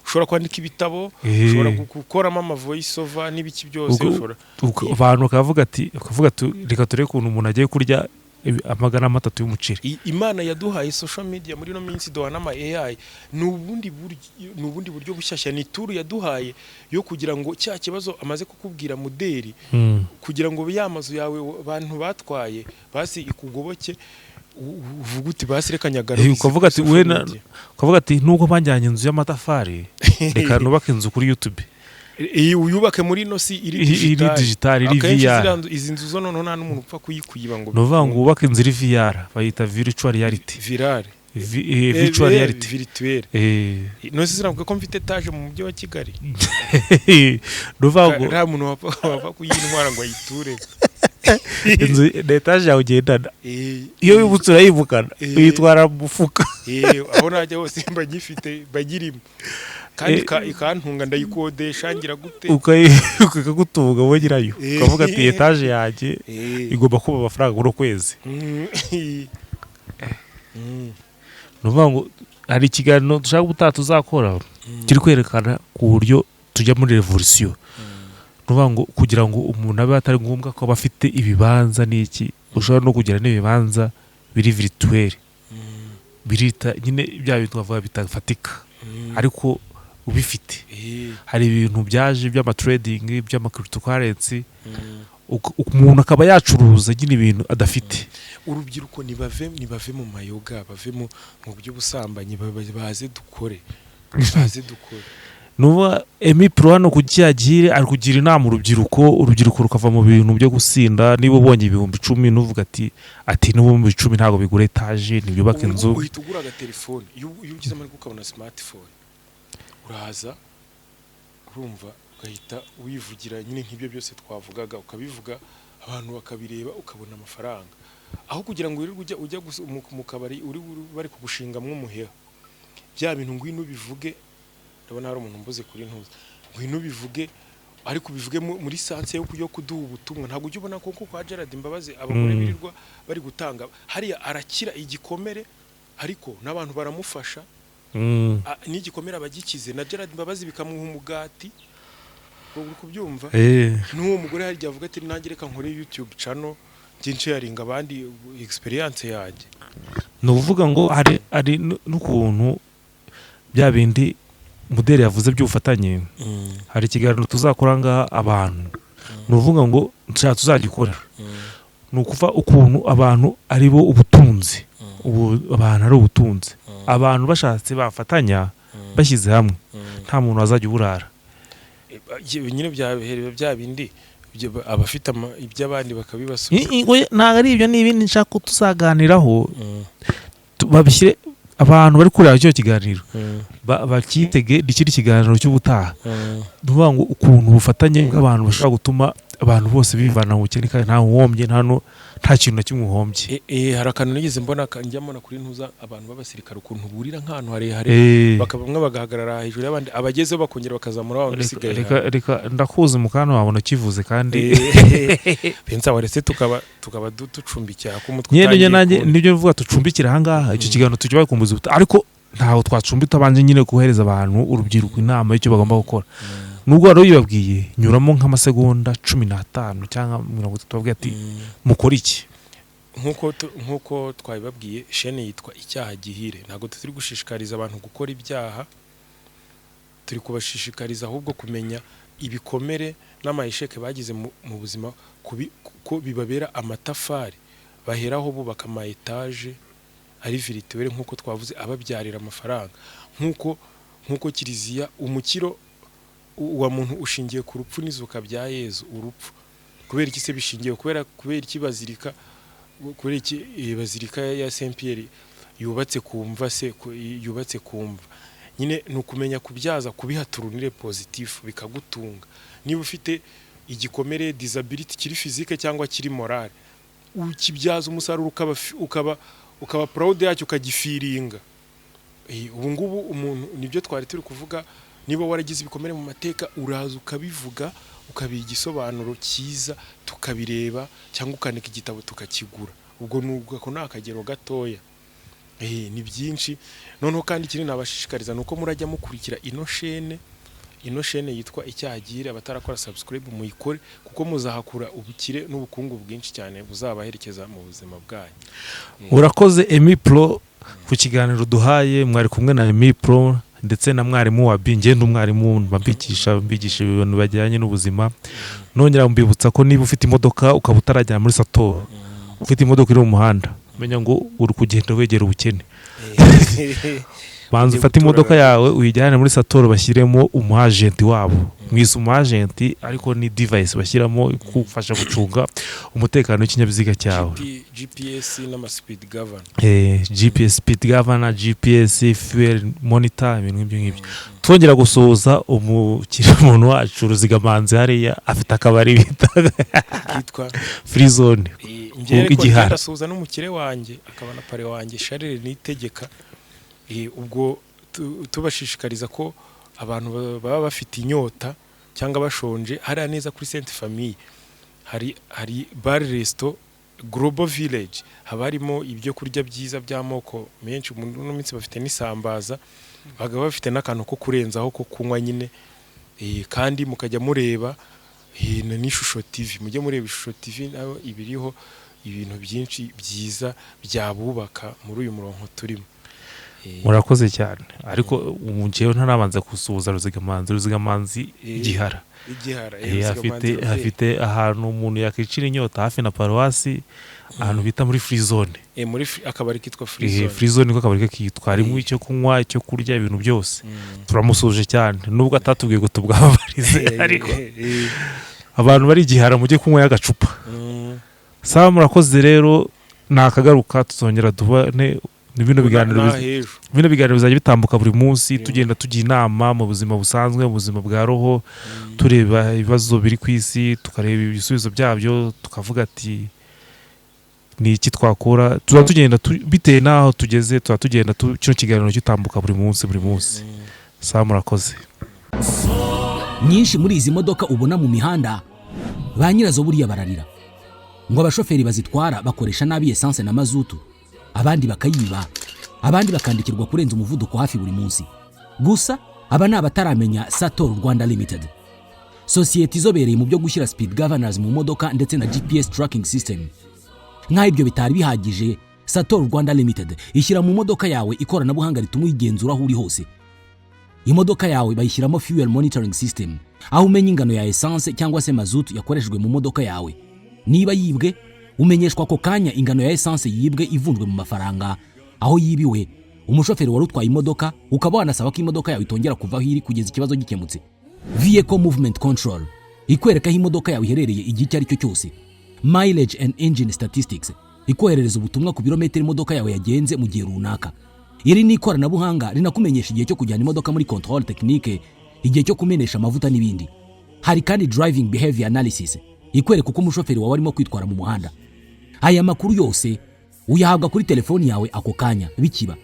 Speaker 3: ushobora kwandika ibitabo ushobora gukoramo amavoice over n'ibiki byose
Speaker 1: abantu bakavuga ati reka turebe ukuntu umuntu agiye kurya 3 y'umuceri
Speaker 3: Imana yaduhaye social media muri no minsi dohana ama AI nubundi buryo bushyashya ni turu yaduhaye yo kugira ngo cya kibazo amaze kukubwira muderi kugira ngo yamazu yawe abantu batwaye basi ikugoboke uvuga uti basirekanyagara
Speaker 1: ukavuga ati nuko banjyanye inzu y'amatafari reka nubake inzu kuri YouTube
Speaker 3: uyubake muri no si iri
Speaker 1: digital iri VR
Speaker 3: izi nzu zo none nta n'umuntu upfa kuyikuyiba ngo
Speaker 1: nuvuga ngo ubake inzu iri VR bayita virtual reality virtual reality
Speaker 3: virtuelle no se sinavuga ko mfite etage mu mujyi wa Kigali
Speaker 1: nuvuga ngo
Speaker 3: nta muntu wapfa kuyintwara ngo ayiture
Speaker 1: inzu etage yawe ugendana iyo wibutse urayivukana uyitwara mu mufuka
Speaker 3: aho najya hose mba gifite bagirimo kandi ikantunga ndayikodesha ngira gute
Speaker 1: ukagutunga wogirayo ukavuga ati etage yanjye igomba kuba amafaranga buri kwezi nuvuga ngo hari ikiganiro dushaka gutaha tuzakora kiri kwerekana ku buryo tujya muri revolution nuvuga ngo kugira ngo umuntu abe atari ngombwa ko bafite ibibanza n'iki ushobora no kugira n'ibibanza biri virtuel birita nyine bya bintu bavuga bitafatika ariko ubifite hari ibintu byaje by'ama trading by'ama cryptocurrency umuntu akaba yacuruza nyine ibintu adafite
Speaker 3: urubyiruko nibave mu mayoga bave mu by'ubusambanyi baze dukore
Speaker 1: nuba Emi Pro hano kujyagire ari kugira inama urubyiruko rukava mu bintu byo gusinda niba ubonye 10,000 nuvuga ati n'ubu 10 ntago bigura etage nibyubaka inzu
Speaker 3: uhita ugura agatelefone iyo ugize amahirwe ukabona smartphone uraza urumva ugahita wivugira nyine nk'ibyo byose twavugaga ukabivuga abantu bakabireba ukabona amafaranga aho kugira ngo ujya mu kabari uri bari kugushingamwe umuheha bya bintu ngwino bivuge ndabona hari umuntu mbuze kuri ntuza ngwino bivuge ariko bivuge muri sanse yo kuduha ubutumwa ntabwo ujye ubona koko kwa Gerard Mbabazi abagore birirwa bari gutanga hariya arakira igikomere ariko n'abantu baramufasha n'igikomere abagikize na Gerard Mbabazi bikamuha umugati uri kubyumva n'uwo mugore hari avuga ati nanjye reka nkore YouTube channel byinshi yaringa abandi experience yanjye
Speaker 1: no kuvuga ngo ari n'ukuntu bya bindi muderi yavuze by'ubufatanye hari ikiganiro tuzakora ngaha abantu nuvuga ngo nshaka tuzagikorera nukuva ukuntu abantu ari bo ubutunzi abantu ari ubutunzi abantu bashatse bafatanya bashyize hamwe nta muntu azajya uburara
Speaker 3: nyine bya bindi abafite iby'abandi bakabibasubiza
Speaker 1: ntago ari ibyo n'ibindi nshaka tuzaganiraho babishyire abantu bari kureba icyo kiganiro bakitege n'ikindi kiganiro cy'ubutaha nuvuga ngo ukuntu ubufatanye bw'abantu bashobora gutuma abantu bose bivana mu bukene kandi nta uhombye nta kintu na kimwe uhombye.
Speaker 3: Hari akantu nigeze mbona njyamo na kuri ntuza abantu b'abasirikare ukuntu burira nk'ahantu harehare bakabamwe bagahagarara hejuru y'abandi abagezeho bakongera bakazamura wabo bisigaye.
Speaker 1: Reka ndakuzi mu kantu wabona kivuze kandi
Speaker 3: pensa waretse tukaba ducumbikira ku mutwe.
Speaker 1: Nyene nanjye nibyo mvuga tucumbikira ahangaha icyo kiganiro tukibaye kumbuza ariko ntaho twacumbi utabanje nyine guhereza abantu urubyiruko inama y'icyo bagomba gukora. Nubwo wari uyibabwiye nyuramo nk'amasegonda 15 cyangwa 30 babwiye ati mukora iki.
Speaker 3: Nkuko twabibabwiye shene yitwa Icyaha Gihire. Ntago turi gushishikariza abantu gukora ibyaha, turi kubashishikariza ahubwo kumenya ibikomere n'amayisheke bagize mu buzima ko bibabera amatafari baheraho bubaka ama etage ari virituel nkuko twavuze ababyarira amafaranga nkuko kiliziya umukiro wa muntu ushingiye ku rupfu n'izuka bya Yezu. Urupfu kubera iki se bishingiye kubera iki bazirika bazirika ya Saint Pierre yubatse kumva nyine nukumenya kubyaza kubihaturunire positif bikagutunga. Niba ufite igikomere disability kiri physique cyangwa kiri morale ukibyaza umusaruro ukaba proud yacyo ukagifiringa. Ubu ngubu umuntu nibyo twari turi kuvuga, niba waragize ibikomere mu mateka uraza ukabivuga ukabiha igisobanuro cyiza tukabireba cyangwa ukanika igitabo tukakigura. Ubwo nubwo ko nakagero gatoya ni byinshi. Noneho kandi kiri nabashishikariza nuko murajya mukurikira ino shene yitwa Icyaha Gihire. Abatarakora subscribe muyikore kuko muzahakura ubukire n'ubukungu bwinshi cyane buzabaherekeza mu buzima bwanyu.
Speaker 1: Urakoze Emi Pro ku kiganiro duhaye. Mwari kumwe na Emi Pro ndetse na mwarimu wa Bingenda umwarimu mbigisha ibintu bajyanye n'ubuzima. Nongera mbibutsa ko niba ufite imodoka ukaba utarajya muri Sator, ufite imodoka iri mu muhanda, menya ngo uri kugenda wegera ubukene. Banza ufate imodoka yawe uyijyane muri Sator bashyiremo umagenti wabo. Mwise umagenti ariko ni device bashyiramo kufasha gucunga umutekano w'ikinyabiziga cyawe.
Speaker 3: GPS n'ama speed governor.
Speaker 1: GPS speed governor, GPS fuel monitor, ibintu ngibyo. Twongera gusoza umuntu wacu Ruzigamanzi hariya afite akabari bita
Speaker 3: kitwa
Speaker 1: Free Zone.
Speaker 3: Ngera soza n'umukire wanjye akabana pare wanjye Charles Nitegeka. Ubwo tubashishikariza ko abantu baba bafite inyota cyangwa bashonje hari neza kuri Sainte Famille hari bar resto Global Village, habarimo ibyo kurya byiza by'amoko menshi. Umuntu no minsi bafite n'isambaza, bagaba bafite n'akantu ko kurenzaho ko kunywa nyine. Kandi mukajya mureba n'ishusho TV, mujye mureba ishusho TV nayo ibiriho ibintu byinshi byiza byabubaka muri uyu murongo turimo.
Speaker 1: Murakoze cyane ariko umujyewe ntarabanza kusuhuza Ruzigamanzi Gihara. Afite ahantu umuntu yakicira inyota hafi na paruwasi ahantu bita muri Free Zone.
Speaker 3: Muri akabari kitwa Free Zone.
Speaker 1: Free Zone niko akabari kitwa, harimo icyo kunywa icyo kurya ibintu byose. Turamusuje cyane nubwo atatubwiye ngo tubwabarize ariko abantu bari Gihara mujye kunywa y'agacupa. Sawa murakoze rero nakagaruka tuzongera dubane. Bino biganiro bizajya bitambuka buri munsi tugenda tujya inama mu buzima busanzwe, mu buzima bwa roho, tureba ibibazo biri ku isi tukareba ibisubizo byabyo tukavuga ati ni iki twakora. Tugenda biteye naho tugeze tugenda kino kiganiro gitambuka buri munsi. Sawa murakoze.
Speaker 4: Nyinshi muri izi modoka ubona mu mihanda ba nyirazo buriya bararira ngo abashoferi bazitwara bakoresha nabi essence na mazutu, abandi bakayiba, abandi bakandikirwa kurenza umuvuduko hafi buri munsi. Gusa aba ni abataramenya Sator Rwanda Limited, sosiyete izobereye mu byo gushyira speed governors mu modoka ndetse na GPS tracking system. Nk'aho ibyo bitari bihagije, Sator Rwanda Limited ishyira mu modoka yawe ikoranabuhanga rituma uyigenzura aho uri hose. Imodoka yawe bayishyiramo fuel monitoring system, aho umenya ingano ya essence cyangwa se mazutu yakoreshejwe mu modoka yawe. Niba yibwe umenyeshwa ko kanya ingano ya essence yibwe ivunjwe mu mafaranga. Aho yibiwe umushoferi wari utwaye imodoka ukaba wanasaba ko imodoka yawe itongera kuva aho iri kugeza ikibazo gikemutse. Vehicle movement control ikwereka aho imodoka yawe iherereye igihe icyo ari cyo cyose. Mileage and engine statistics ikoherereza ubutumwa ku birometero imodoka yawe yagenze mu gihe runaka. Iri ni ikoranabuhanga rinakumenyesha igihe cyo kujyana imodoka muri control technique, igihe cyo kumenesha amavuta n'ibindi. Hari kandi driving behavior analysis ikwereka uko umushoferi wawe arimo kwitwara mu muhanda. Aya makuru yose uyahabwa kuri telefoni yawe ako kanya bikiba.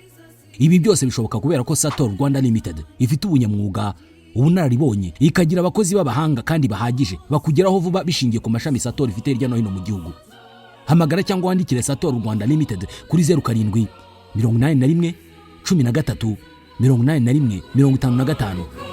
Speaker 4: Ibi byose bishoboka kubera ko Sator Rwanda Limited ifite ubunyamwuga, ubunararibonye, ikagira abakozi b'abahanga kandi bahagije bakugeraho vuba bishingiye ku mashami Sator ifite hirya no hino mu gihugu. Hamagara cyangwa wandikire Sator Rwanda Limited kuri 07 81 13 81 51 55.